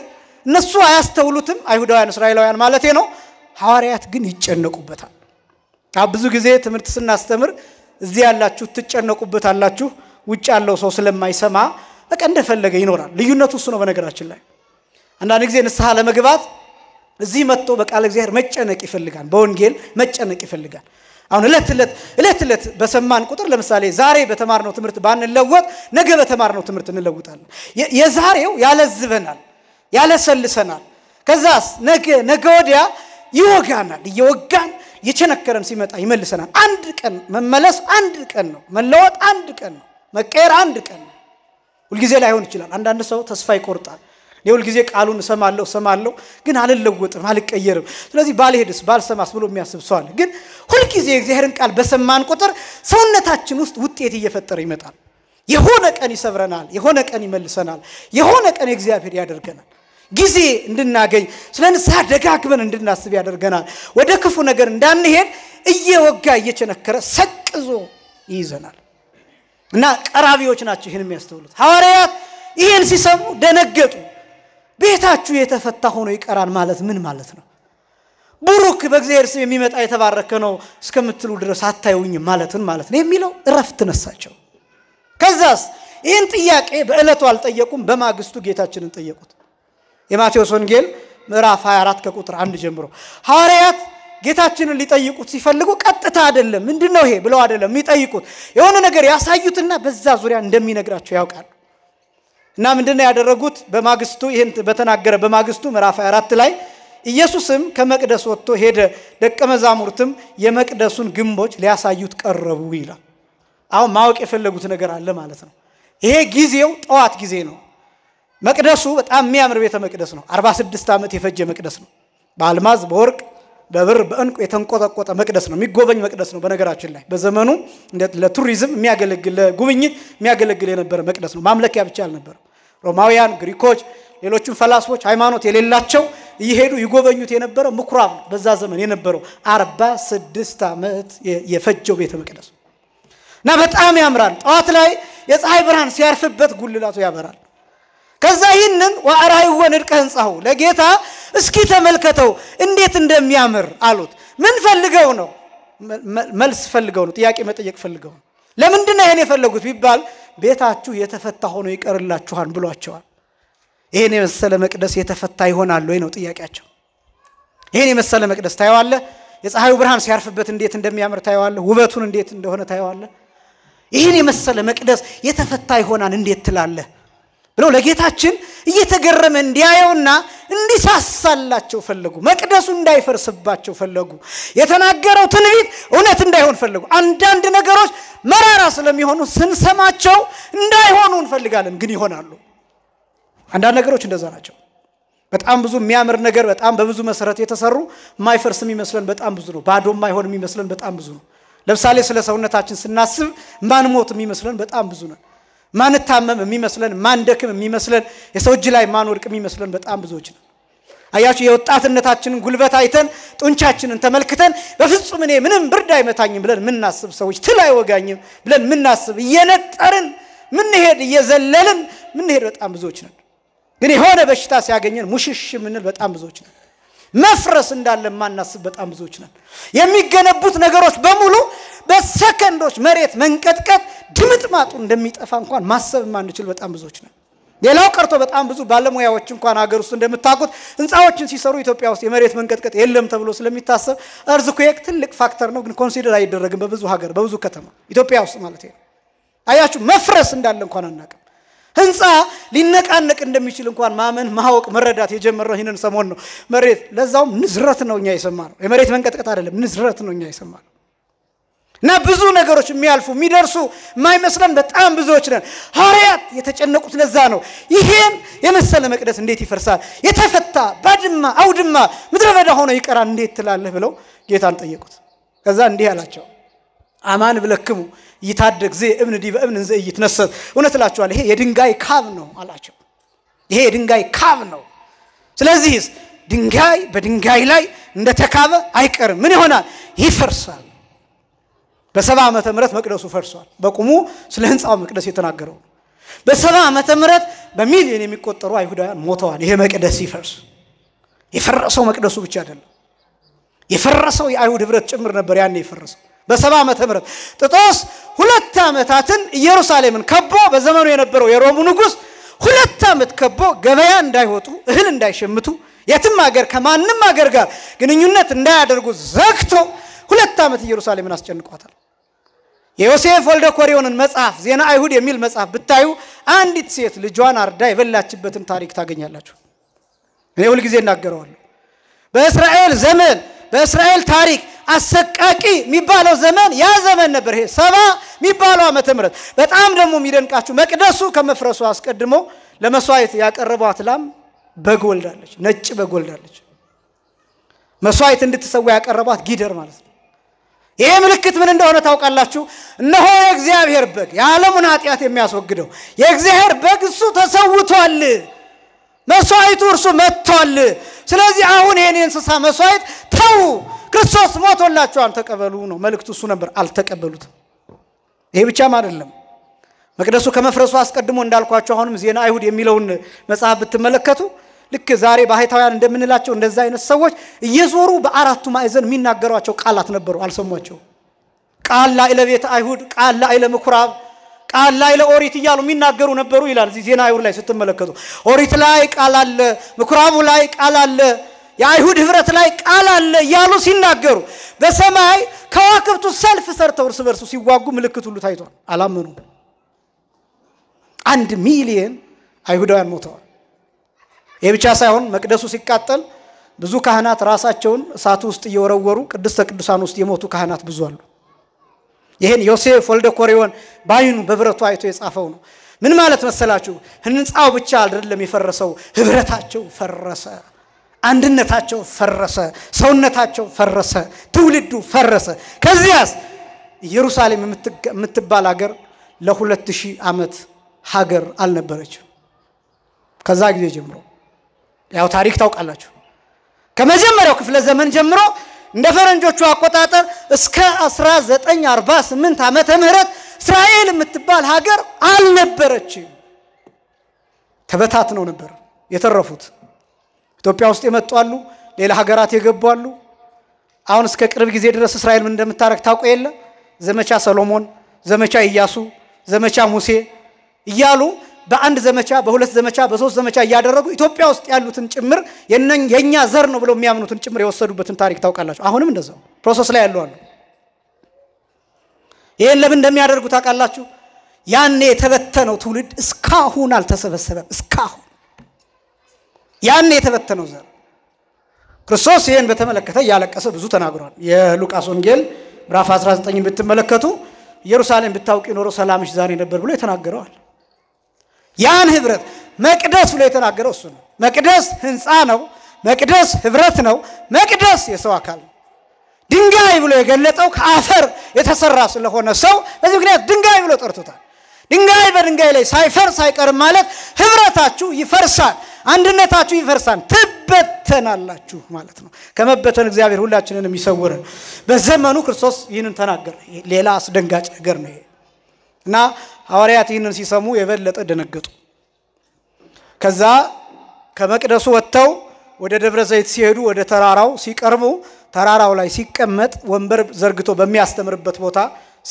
እነሱ አያስተውሉትም፣ አይሁዳውያን እስራኤላውያን ማለት ነው። ሐዋርያት ግን ይጨነቁበታል። ብዙ ጊዜ ትምህርት ስናስተምር እዚህ ያላችሁ ትጨነቁበታላችሁ፣ ውጭ ያለው ሰው ስለማይሰማ በቃ እንደፈለገ ይኖራል። ልዩነቱ እሱ ነው። በነገራችን ላይ አንዳንድ ጊዜ ንስሐ ለመግባት እዚህ መጥቶ በቃለ እግዚአብሔር መጨነቅ ይፈልጋል፣ በወንጌል መጨነቅ ይፈልጋል። አሁን እለት በሰማን ቁጥር ለምሳሌ ዛሬ በተማርነው ትምህርት ባንለወጥ ነገ በተማርነው ትምህርት እንለውጣለን። የዛሬው ያለዝበናል፣ ያለሰልሰናል። ከዛስ ነገ ወዲያ ይወጋናል። እየወጋን የቸነከረን ሲመጣ ይመልሰናል። አንድ ቀን መመለስ አንድ ቀን ነው፣ መለወጥ አንድ ቀን ነው፣ መቀየር አንድ ቀን ነው። ሁልጊዜ ላይሆን ይችላል። አንዳንድ ሰው ተስፋ ይቆርጣል። ሁልጊዜ ቃሉን እሰማለሁ ግን አልለወጥም፣ አልቀየርም፣ ስለዚህ ባልሄድስ ባልሰማስ ብሎ የሚያስብ ሰው አለ። ግን ሁልጊዜ የእግዚአብሔርን ቃል በሰማን ቁጥር ሰውነታችን ውስጥ ውጤት እየፈጠረ ይመጣል። የሆነ ቀን ይሰብረናል፣ የሆነ ቀን ይመልሰናል፣ የሆነ ቀን እግዚአብሔር ያደርገናል። ጊዜ እንድናገኝ ስለ ንስሐ ደጋግመን እንድናስብ ያደርገናል። ወደ ክፉ ነገር እንዳንሄድ እየወጋ እየቸነከረ ሰቅዞ ይይዘናል። እና ቀራቢዎች ናቸው ይህን የሚያስተውሉት። ሐዋርያት ይህን ሲሰሙ ደነገጡ። ቤታችሁ የተፈታ ሆኖ ይቀራል ማለት ምን ማለት ነው? ቡሩክ በእግዚአብሔር ስም የሚመጣ የተባረከ ነው እስከምትሉ ድረስ አታዩኝም ማለትን ማለት ነው የሚለው እረፍት ነሳቸው። ከዛስ ይህን ጥያቄ በዕለቱ አልጠየቁም፣ በማግስቱ ጌታችንን ጠየቁት። የማቴዎስ ወንጌል ምዕራፍ 24 ከቁጥር 1 ጀምሮ ሐዋርያት ጌታችንን ሊጠይቁት ሲፈልጉ ቀጥታ አይደለም ምንድነው ይሄ ብለው አይደለም የሚጠይቁት፣ የሆነ ነገር ያሳዩትና በዛ ዙሪያ እንደሚነግራቸው ያውቃሉ። እና ምንድነው ያደረጉት? በማግስቱ ይሄን በተናገረ በማግስቱ ምዕራፍ 24 ላይ ኢየሱስም ከመቅደስ ወጥቶ ሄደ፣ ደቀ መዛሙርትም የመቅደሱን ግንቦች ሊያሳዩት ቀረቡ ይላል። አሁን ማወቅ የፈለጉት ነገር አለ ማለት ነው። ይሄ ጊዜው ጠዋት ጊዜ ነው። መቅደሱ በጣም የሚያምር ቤተ መቅደስ ነው። 46 ዓመት የፈጀ መቅደስ ነው። በአልማዝ በወርቅ በብር በእንቁ የተንቆጠቆጠ መቅደስ ነው። የሚጎበኝ መቅደስ ነው። በነገራችን ላይ በዘመኑ ለቱሪዝም የሚያገለግል ለጉብኝት የሚያገለግል የነበረ መቅደስ ነው። ማምለኪያ ብቻ አልነበረም። ሮማውያን፣ ግሪኮች፣ ሌሎችም ፈላስፎች ሃይማኖት የሌላቸው እየሄዱ ይጎበኙት የነበረ ምኩራብ ነው። በዛ ዘመን የነበረው 46 ዓመት የፈጀው ቤተ መቅደስ እና በጣም ያምራል። ጠዋት ላይ የፀሐይ ብርሃን ሲያርፍበት ጉልላቱ ያበራል። ከዛ ይህንን ወአራዩ ወንድቀ ህንጻው ለጌታ እስኪ ተመልከተው እንዴት እንደሚያምር አሉት። ምን ፈልገው ነው? መልስ ፈልገው ነው። ጥያቄ መጠየቅ ፈልገው ነው። ለምንድን ነው ይሄን የፈለጉት ቢባል ቤታችሁ የተፈታ ሆኖ ይቀርላችኋል ብሏቸዋል። ይሄን የመሰለ መቅደስ የተፈታ ይሆናል ወይ ነው ጥያቄያቸው። ይሄን የመሰለ መቅደስ ታየዋለህ? የፀሐዩ ብርሃን ሲያርፍበት እንዴት እንደሚያምር ታየዋለህ? ውበቱን እንዴት እንደሆነ ታየዋለህ? ይሄን የመሰለ መቅደስ የተፈታ ይሆናል እንዴት ትላለህ ብለው ለጌታችን እየተገረመ እንዲያየውና እንዲሳሳላቸው ፈለጉ። መቅደሱ እንዳይፈርስባቸው ፈለጉ። የተናገረው ትንቢት እውነት እንዳይሆን ፈለጉ። አንዳንድ ነገሮች መራራ ስለሚሆኑ ስንሰማቸው እንዳይሆኑ እንፈልጋለን፣ ግን ይሆናሉ። አንዳንድ ነገሮች እንደዛ ናቸው። በጣም ብዙ የሚያምር ነገር በጣም በብዙ መሰረት የተሰሩ ማይፈርስ የሚመስለን በጣም ብዙ ነው። ባዶ ማይሆን የሚመስለን በጣም ብዙ ነው። ለምሳሌ ስለ ሰውነታችን ስናስብ ማንሞት የሚመስለን በጣም ብዙ ነው። ማንታመም የሚመስለን ማንደክም የሚመስለን የሰው እጅ ላይ ማንወድቅ የሚመስለን በጣም ብዙዎች ነው። አያችሁ የወጣትነታችንን ጉልበት አይተን ጡንቻችንን ተመልክተን በፍጹም እኔ ምንም ብርድ አይመታኝም ብለን ምናስብ ሰዎች ትል አይወጋኝም ብለን ምናስብ እየነጠርን ምን ሄድ እየዘለልን ምን ሄድ በጣም ብዙዎች ነን ግን የሆነ በሽታ ሲያገኘን ሙሽሽ ምንል በጣም ብዙዎች ነን መፍረስ እንዳለ ማናስብ በጣም ብዙዎች ነን የሚገነቡት ነገሮች በሙሉ በሰከንዶች መሬት መንቀጥቀጥ ድምጥማጡ እንደሚጠፋ እንኳን ማሰብ ማንችል በጣም ብዙዎች ነን ሌላው ቀርቶ በጣም ብዙ ባለሙያዎች እንኳን ሀገር ውስጥ እንደምታውቁት ህንጻዎችን ሲሰሩ ኢትዮጵያ ውስጥ የመሬት መንቀጥቀጥ የለም ተብሎ ስለሚታሰብ እርዝኩዌክ ትልቅ ፋክተር ነው ግን ኮንሲደር አይደረግም በብዙ ሀገር በብዙ ከተማ ኢትዮጵያ ውስጥ ማለት ነው አያችሁ መፍረስ እንዳለ እንኳን አናውቅም ህንጻ ሊነቃነቅ እንደሚችል እንኳን ማመን ማወቅ መረዳት የጀመረው ይሄንን ሰሞን ነው መሬት ለዛውም ንዝረት ነውኛ የሰማነው የመሬት መንቀጥቀጥ አይደለም ንዝረት ነውኛ የሰማነው እና ብዙ ነገሮች የሚያልፉ የሚደርሱ የማይመስለን በጣም ብዙዎች ነን ሐዋርያት የተጨነቁት ለዛ ነው ይሄን የመሰለ መቅደስ እንዴት ይፈርሳል የተፈታ ባድማ አውድማ ምድረ በዳ ሆኖ ይቀራል እንዴት ትላለህ ብለው ጌታን ጠየቁት ከዛ እንዲህ አላቸው አማን ብለክሙ ይታደግ ዘ እብን ዲበ እብን ዘ ይትነሰት እውነትላችኋል ይሄ የድንጋይ ካብ ነው አላቸው ይሄ የድንጋይ ካብ ነው ስለዚህ ድንጋይ በድንጋይ ላይ እንደተካበ አይቀርም ምን ይሆናል ይፈርሳል በ70 ዓመተ ምህረት መቅደሱ ፈርሷል በቁሙ ስለ ህንጻው መቅደስ የተናገረው በ70 ዓመተ ምህረት በሚሊዮን የሚቆጠሩ አይሁዳውያን ሞተዋል ይሄ መቅደስ ይፈርስ የፈረሰው መቅደሱ ብቻ አይደለም የፈረሰው የአይሁድ ህብረት ጭምር ነበር ያኔ የፈረሰው በ70 ዓመተ ምህረት ጥጦስ 2 ዓመታትን ኢየሩሳሌምን ከቦ በዘመኑ የነበረው የሮም ንጉስ 2 ዓመት ከቦ ገበያ እንዳይወጡ እህል እንዳይሸምቱ የትም ሀገር ከማንንም ሀገር ጋር ግንኙነት እንዳያደርጉ ዘግቶ 2 ዓመት ኢየሩሳሌምን አስጨንቋታል የዮሴፍ ወልደ ኮሪዮንን መጽሐፍ ዜና አይሁድ የሚል መጽሐፍ ብታዩ አንዲት ሴት ልጇን አርዳ የበላችበትን ታሪክ ታገኛላችሁ እኔ ሁሉ ጊዜ እናገረዋለሁ በእስራኤል ዘመን በእስራኤል ታሪክ አሰቃቂ የሚባለው ዘመን ያ ዘመን ነበር ይሄ 70 የሚባለው ዓመተ ምህረት በጣም ደግሞ የሚደንቃችሁ መቅደሱ ከመፍረሱ አስቀድሞ ለመስዋዕት ያቀረቧት ላም በግ ወልዳለች ነጭ በግ ወልዳለች መስዋዕት እንድትሰዋ ያቀረቧት ጊደር ማለት ነው ይሄ ምልክት ምን እንደሆነ ታውቃላችሁ እነሆ የእግዚአብሔር በግ የዓለሙን ኃጢአት የሚያስወግደው የእግዚአብሔር በግ እሱ ተሰውቷል መስዋዕቱ እርሱ መጥቷል ስለዚህ አሁን ይሄን እንስሳ መስዋዕት ተው ክርስቶስ ሞቶላችኋል ተቀበሉ ነው መልእክቱ እሱ ነበር አልተቀበሉትም ይሄ ብቻም አይደለም መቅደሱ ከመፍረሱ አስቀድሞ እንዳልኳችሁ አሁንም ዜና አይሁድ የሚለውን መጽሐፍ ብትመለከቱ ልክ ዛሬ ባይታውያን እንደምንላቸው እንደዛ አይነት ሰዎች እየዞሩ በአራቱ ማዕዘን የሚናገሯቸው ቃላት ነበሩ አልሰሟቸው ቃል ላይ ለቤተ አይሁድ ቃል ላይ ለምኩራብ ቃል ላይ ለኦሪት ይያሉ የሚናገሩ ነበሩ ይላል እዚህ ዜና አይሁድ ላይ ስትመለከቱ ኦሪት ላይ ቃል አለ ምኩራቡ ላይ ቃል አለ የአይሁድ ህብረት ላይ ቃል አለ ያሉ ሲናገሩ በሰማይ ከዋክብቱ ሰልፍ ሰርተው እርስ በርሱ ሲዋጉ ምልክት ሁሉ ታይቷል አላመኑ 1 ሚሊዮን አይሁዳውያን ሞተዋል ይሄ ብቻ ሳይሆን መቅደሱ ሲቃጠል ብዙ ካህናት ራሳቸውን እሳቱ ውስጥ እየወረወሩ ቅድስተ ቅዱሳን ውስጥ የሞቱ ካህናት ብዙ አሉ ይሄን ዮሴፍ ወልደ ኮሪዮን ባይኑ በብረቱ አይቶ የጻፈው ነው ምን ማለት መሰላችሁ ህንጻው ብቻ አይደለም የፈረሰው ህብረታቸው ፈረሰ አንድነታቸው ፈረሰ ሰውነታቸው ፈረሰ ትውልዱ ፈረሰ ከዚያስ ኢየሩሳሌም የምትባል ሀገር ለ2000 ዓመት ሀገር አልነበረችም ከዛ ጊዜ ጀምሮ ያው ታሪክ ታውቃላችሁ ከመጀመሪያው ክፍለ ዘመን ጀምሮ እንደ ፈረንጆቹ አቆጣጠር እስከ 1948 ዓመተ ምህረት እስራኤል የምትባል ሀገር አልነበረችም ተበታትነው ነበር የተረፉት ኢትዮጵያ ውስጥ የመጣሉ ሌላ ሀገራት የገባሉ አሁን እስከ ቅርብ ጊዜ ድረስ እስራኤል ምን እንደምታረክ ታውቁ የለ ዘመቻ ሰሎሞን ዘመቻ ኢያሱ ዘመቻ ሙሴ ይያሉ በአንድ ዘመቻ በሁለት ዘመቻ በሶስት ዘመቻ ያደረጉ ኢትዮጵያ ውስጥ ያሉትን ጭምር የኛ ዘር ነው ብለው የሚያምኑትን ጭምር የወሰዱበትን ታሪክ ታውቃላችሁ አሁንም እንደዛው ፕሮሰስ ላይ ያለው አሉ ይሄን ለምን እንደሚያደርጉ ታውቃላችሁ ያኔ የተበተነው ትውልድ እስካሁን አልተሰበሰበም እስካሁን ያኔ የተበተነው ዘር ክርስቶስ ይሄን በተመለከተ ያለቀሰ ብዙ ተናግሯል የሉቃስ ወንጌል ምዕራፍ 19 ብትመለከቱ ኢየሩሳሌም ብታውቂ ኖሮ ሰላምሽ ዛሬ ነበር ብሎ የተናገረዋል ያን ህብረት መቅደስ ብሎ የተናገረው እሱ ነው መቅደስ ህንጻ ነው መቅደስ ህብረት ነው መቅደስ የሰው አካል ድንጋይ ብሎ የገለጠው ከአፈር የተሰራ ስለሆነ ሰው በዚህ ምክንያት ድንጋይ ብሎ ጠርቶታል ድንጋይ በድንጋይ ላይ ሳይፈርስ አይቀርም ማለት ህብረታችሁ ይፈርሳል አንድነታችሁ ይፈርሳል ትበተናላችሁ ማለት ነው ከመበተን እግዚአብሔር ሁላችንንም ይሰውረን በዘመኑ ክርስቶስ ይህንን ተናገረ ሌላ አስደንጋጭ ነገር ነው እና ሐዋርያት ይህንን ሲሰሙ የበለጠ ደነገጡ ከዛ ከመቅደሱ ወጥተው ወደ ደብረ ዘይት ሲሄዱ ወደ ተራራው ሲቀርቡ ተራራው ላይ ሲቀመጥ ወንበር ዘርግቶ በሚያስተምርበት ቦታ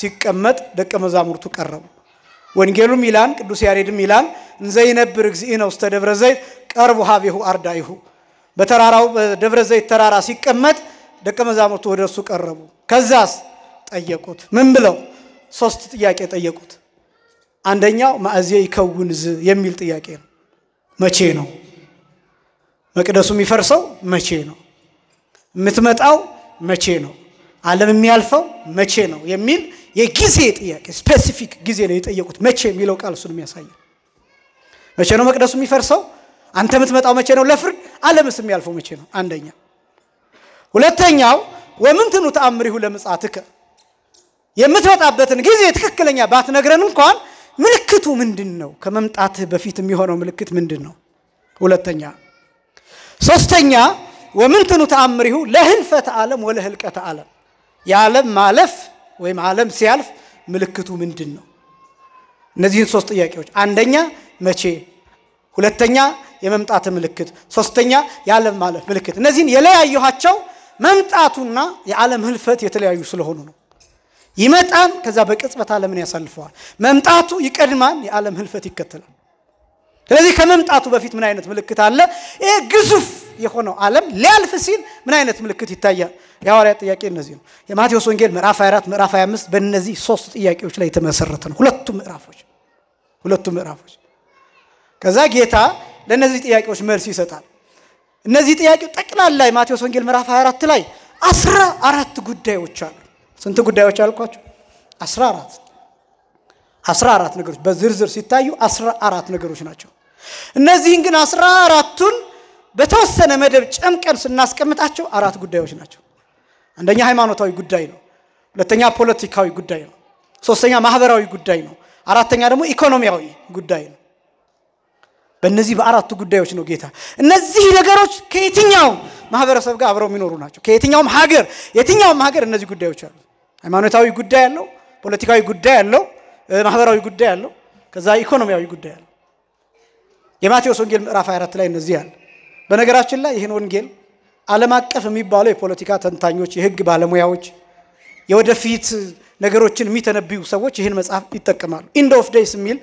ሲቀመጥ ደቀ መዛሙርቱ ቀረቡ ወንጌሉም ይላል ቅዱስ ያሬድም ይላል እንዘይነብር እግዚእነ ውስተ ደብረ ዘይት ቀርቡ ሀቤሁ አርዳይሁ በተራራው በደብረ ዘይት ተራራ ሲቀመጥ ደቀ መዛሙርቱ ወደሱ ቀረቡ ከዛስ ጠየቁት ምን ብለው ሶስት ጥያቄ ጠየቁት አንደኛው ማእዜ ይከውን የሚል ጥያቄ ነው መቼ ነው መቅደሱ የሚፈርሰው መቼ ነው የምትመጣው መቼ ነው ዓለም የሚያልፈው መቼ ነው የሚል የጊዜ ጥያቄ ስፔሲፊክ ጊዜ ነው የጠየቁት መቼ የሚለው ቃል እሱን የሚያሳይ መቼ ነው መቅደሱ የሚፈርሰው አንተ የምትመጣው መቼ ነው ለፍርድ ዓለምስ የሚያልፈው መቼ ነው አንደኛ ሁለተኛው ወምንትኑ ተአምሪሁ ለምጽአትከ የምትመጣበትን ጊዜ ትክክለኛ ባትነግረን እንኳን ምልክቱ ምንድነው ከመምጣትህ በፊት የሚሆነው ምልክት ምንድነው ሁለተኛ ሶስተኛ ወምንትኑ ተአምሪሁ ለህልፈተ ዓለም ወለህልቀተ ዓለም የዓለም ማለፍ ወይም ዓለም ሲያልፍ ምልክቱ ምንድነው እነዚህን ሶስት ጥያቄዎች አንደኛ መቼ ሁለተኛ የመምጣት ምልክት ሶስተኛ የዓለም ማለፍ ምልክት እነዚህን የለያዩሃቸው መምጣቱና የዓለም ህልፈት የተለያዩ ስለሆኑ ነው ይመጣን ከዛ በቅጽበት ዓለምን ያሳልፈዋል መምጣቱ ይቀድማን የዓለም ህልፈት ይከተላል ስለዚህ ከመምጣቱ በፊት ምን አይነት ምልክት አለ ይሄ ግዙፍ የሆነው ዓለም ሊያልፍ ሲል ምን አይነት ምልክት ይታያል የሐዋርያት ጥያቄ እነዚህ ነው የማቴዎስ ወንጌል ምዕራፍ 24 ምዕራፍ 25 በእነዚህ ሶስት ጥያቄዎች ላይ የተመሰረተ ነው ሁለቱ ምዕራፎች ከዛ ጌታ ለነዚህ ጥያቄዎች መልስ ይሰጣል እነዚህ ጥያቄዎች ጠቅላላ የማቴዎስ ወንጌል ምዕራፍ 24 ላይ 14 ጉዳዮች አሉ ስንት ጉዳዮች አልኳችሁ 14 ነገሮች በዝርዝር ሲታዩ 14 ነገሮች ናቸው እነዚህን ግን 14ቱን በተወሰነ መደብ ጨምቀን ስናስቀምጣቸው አራት ጉዳዮች ናቸው አንደኛ ሃይማኖታዊ ጉዳይ ነው ሁለተኛ ፖለቲካዊ ጉዳይ ነው ሶስተኛ ማህበራዊ ጉዳይ ነው አራተኛ ደግሞ ኢኮኖሚያዊ ጉዳይ ነው በእነዚህ በአራቱ ጉዳዮች ነው ጌታ እነዚህ ነገሮች ከየትኛው ማህበረሰብ ጋር አብረው የሚኖሩ ናቸው ከየትኛውም ሀገር እነዚህ ጉዳዮች አሉ ሃይማኖታዊ ጉዳይ አለው ፖለቲካዊ ጉዳይ አለው ማህበራዊ ጉዳይ አለው ከዛ ኢኮኖሚያዊ ጉዳይ አለው የማቴዎስ ወንጌል ምዕራፍ 24 ላይ እነዚህ አለ በነገራችን ላይ ይሄን ወንጌል ዓለም አቀፍ የሚባለው የፖለቲካ ተንታኞች የህግ ባለሙያዎች የወደፊት ነገሮችን የሚተነብዩ ሰዎች ይሄን መጽሐፍ ይጠቀማሉ ኢንድ ኦፍ ዴይስ የሚል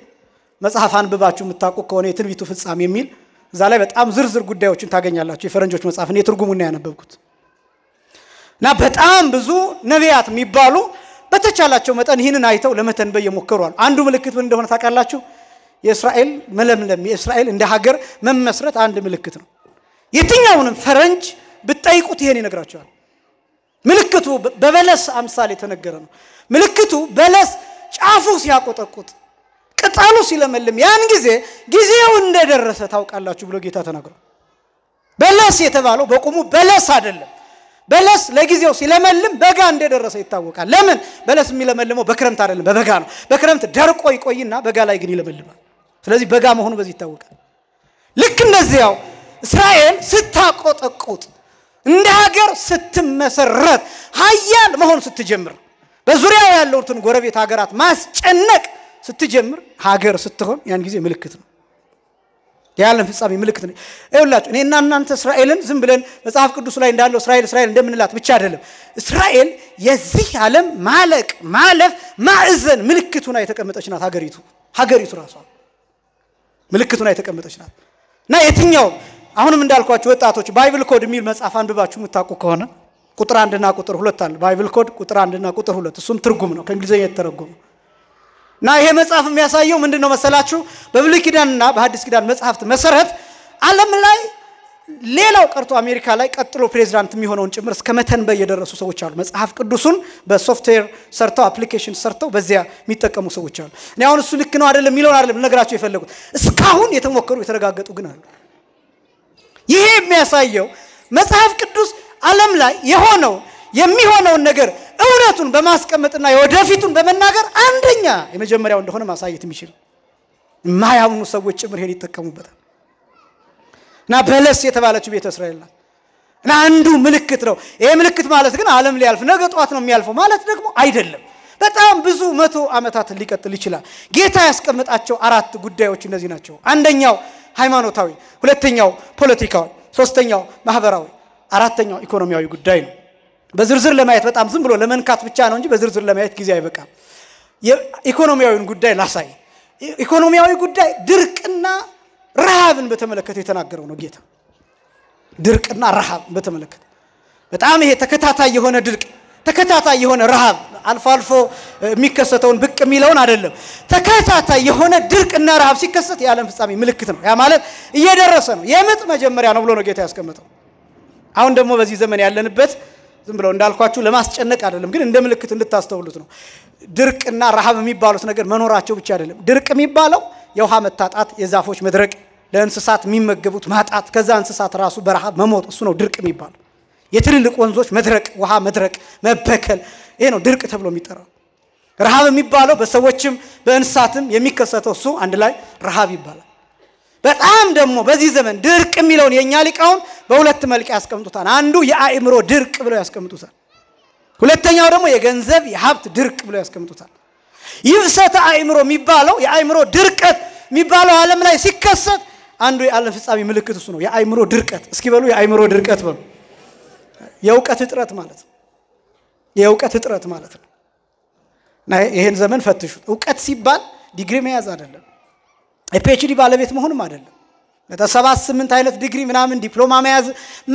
መጽሐፍ አንብባችሁ የምታውቁ ከሆነ የትንቢቱ ፍጻሜ የሚል እዛ ላይ በጣም ዝርዝር ጉዳዮችን ታገኛላችሁ የፈረንጆች መጽሐፍ ነው የትርጉሙን ያነበብኩት እና በጣም ብዙ ነቢያት የሚባሉ በተቻላቸው መጠን ይሄንን አይተው ለመተንበይ የሞከሩ አሉ አንዱ ምልክት ምን እንደሆነ ታውቃላችሁ የእስራኤል መለምለም የእስራኤል እንደ ሀገር መመስረት አንድ ምልክት ነው የትኛውንም ፈረንጅ ብትጠይቁት ይሄን ይነግራቸዋል ምልክቱ በበለስ አምሳል የተነገረ ነው ምልክቱ በለስ ጫፉ ሲያቆጠቁጥ ቅጠሉ ሲለመልም ያን ጊዜው እንደደረሰ ታውቃላችሁ ብሎ ጌታ ተናግሯል በለስ የተባለው በቁሙ በለስ አይደለም በለስ ለጊዜው ሲለመልም በጋ እንደደረሰ ይታወቃል ለምን በለስ የሚለመልመው በክረምት አይደለም በበጋ ነው በክረምት ደርቆ ይቆይና በጋ ላይ ግን ይለመልማል ስለዚህ በጋ መሆኑ በዚህ ይታወቃል ልክ እንደዚያው እስራኤል ስታቆጠቁጥ እንደ ሀገር ስትመሰረት ኃያል መሆን ስትጀምር በዙሪያው ያሉትን ጎረቤት ሀገራት ማስጨነቅ ስትጀምር ሀገር ስትሆን ያን ጊዜ ምልክት ነው የዓለም ፍጻሜ ምልክት ነው ይኸውላችሁ እኔና እናንተ እስራኤልን ዝም ብለን መጽሐፍ ቅዱስ ላይ እንዳለው እስራኤል እንደምንላት ብቻ አይደለም እስራኤል የዚህ ዓለም ማለፍ ማዕዘን ምልክቱና የተቀመጠች ናት ሀገሪቱ ራሷ ምልክቱና የተቀመጠች ናት እና የትኛው አሁንም እንዳልኳችሁ ወጣቶች ባይብል ኮድ የሚል መጽሐፍ አንብባችሁ የምታውቁ ከሆነ ቁጥር 1 እና ቁጥር 2 አለ ባይብል ኮድ ቁጥር 1 እና ቁጥር 2 እሱም ትርጉም ነው ከእንግሊዘኛ የተተረጎመ እና ይሄ መጽሐፍ የሚያሳየው ምንድነው መሰላችሁ በብሉይ ኪዳንና በሐዲስ ኪዳን መጽሐፍት መሰረት ዓለም ላይ ሌላው ቀርቶ አሜሪካ ላይ ቀጥሎ ፕሬዝዳንት የሚሆነውን ጭምር እስከ መተንበይ የደረሱ ሰዎች አሉ መጽሐፍ ቅዱስን በሶፍትዌር ሰርተው አፕሊኬሽን ሰርተው በዚያ የሚጠቀሙ ሰዎች አሉ እኔ አሁን እሱ ልክ ነው አይደለም ሚሊዮን አይደለም ነገራቸው የፈለጉት እስካሁን የተሞከሩ የተረጋገጡ ግን አሉ ይሄ የሚያሳየው መጽሐፍ ቅዱስ ዓለም ላይ የሚሆነው ነገር እውነቱን በማስቀመጥና የወደፊቱን በመናገር አንደኛ የመጀመሪያው እንደሆነ ማሳየት የሚችል ማያምኑ ሰዎች ጭምር ይሄን ይተከሙበታል እና በለስ የተባለችው ቤተ እስራኤል ናት። እና አንዱ ምልክት ነው። ይሄ ምልክት ማለት ግን ዓለም ሊያልፍ ነገ ጧት ነው የሚያልፈው ማለት ደግሞ አይደለም። በጣም ብዙ 100 ዓመታት ሊቀጥል ይችላል። ጌታ ያስቀመጣቸው 4 ጉዳዮች እነዚህ ናቸው። አንደኛው ሃይማኖታዊ፣ ሁለተኛው ፖለቲካዊ፣ ሶስተኛው ማህበራዊ፣ አራተኛው ኢኮኖሚያዊ ጉዳይ ነው። በዝርዝር ለማየት በጣም ዝም ብሎ ለመንካት ብቻ ነው እንጂ በዝርዝር ለማየት ጊዜ አይበቃም። የኢኮኖሚያዊውን ጉዳይ ላሳይ። ኢኮኖሚያዊ ጉዳይ ድርቅና ረሃብን በተመለከተ የተናገረው ነው ጌታ። ድርቅና ረሃብ በተመለከተ በጣም ይሄ ተከታታይ የሆነ ድርቅ፣ ተከታታይ የሆነ ረሃብ አልፎ አልፎ የሚከሰተውን ብቅ የሚለውን አይደለም። ተከታታይ የሆነ ድርቅና ረሃብ ሲከሰት የዓለም ፍጻሜ ምልክት ነው። ያ ማለት እየደረሰ ነው፣ የምጥ መጀመሪያ ነው ብሎ ነው ጌታ ያስቀመጠው። አሁን ደግሞ በዚህ ዘመን ያለንበት ዝም ብሎ እንዳልኳችሁ ለማስጨነቅ አይደለም፣ ግን እንደ ምልክት እንድታስተውሉት ነው። ድርቅና ረሃብ የሚባሉት ነገር መኖራቸው ብቻ አይደለም። ድርቅ የሚባለው የውሃ መታጣት፣ የዛፎች መድረቅ፣ ለእንስሳት የሚመገቡት ማጣት፣ ከዛ እንስሳት ራሱ በረሃብ መሞት፣ እሱ ነው ድርቅ የሚባለው። የትልልቅ ወንዞች መድረቅ፣ ውሃ መድረቅ፣ መበከል፣ ይሄ ነው ድርቅ ተብሎ የሚጠራው። ረሃብ የሚባለው በሰዎችም በእንስሳትም የሚከሰተው እሱ አንድ ላይ ረሃብ ይባላል። በጣም ደግሞ በዚህ ዘመን ድርቅ የሚለውን የኛ ሊቃውን በሁለት መልክ ያስቀምጡታል። አንዱ የአእምሮ ድርቅ ብለው ያስቀምጡታል። ሁለተኛው ደግሞ የገንዘብ የሀብት ድርቅ ብለው ያስቀምጡታል። ይብሰተ አእምሮ የሚባለው የአእምሮ ድርቀት የሚባለው ዓለም ላይ ሲከሰት አንዱ የዓለም ፍጻሜ ምልክት እሱ ነው። የአእምሮ ድርቀት እስኪ በሉ የአእምሮ ድርቀት በሉ። የእውቀት እጥረት ማለት ነው። የእውቀት እጥረት ማለት ነው። እና ይሄን ዘመን ፈትሹት። እውቀት ሲባል ዲግሪ መያዝ አይደለም፣ የፒኤችዲ ባለቤት መሆንም አይደለም፣ ለተ78 አይነት ዲግሪ ምናምን ዲፕሎማ መያዝ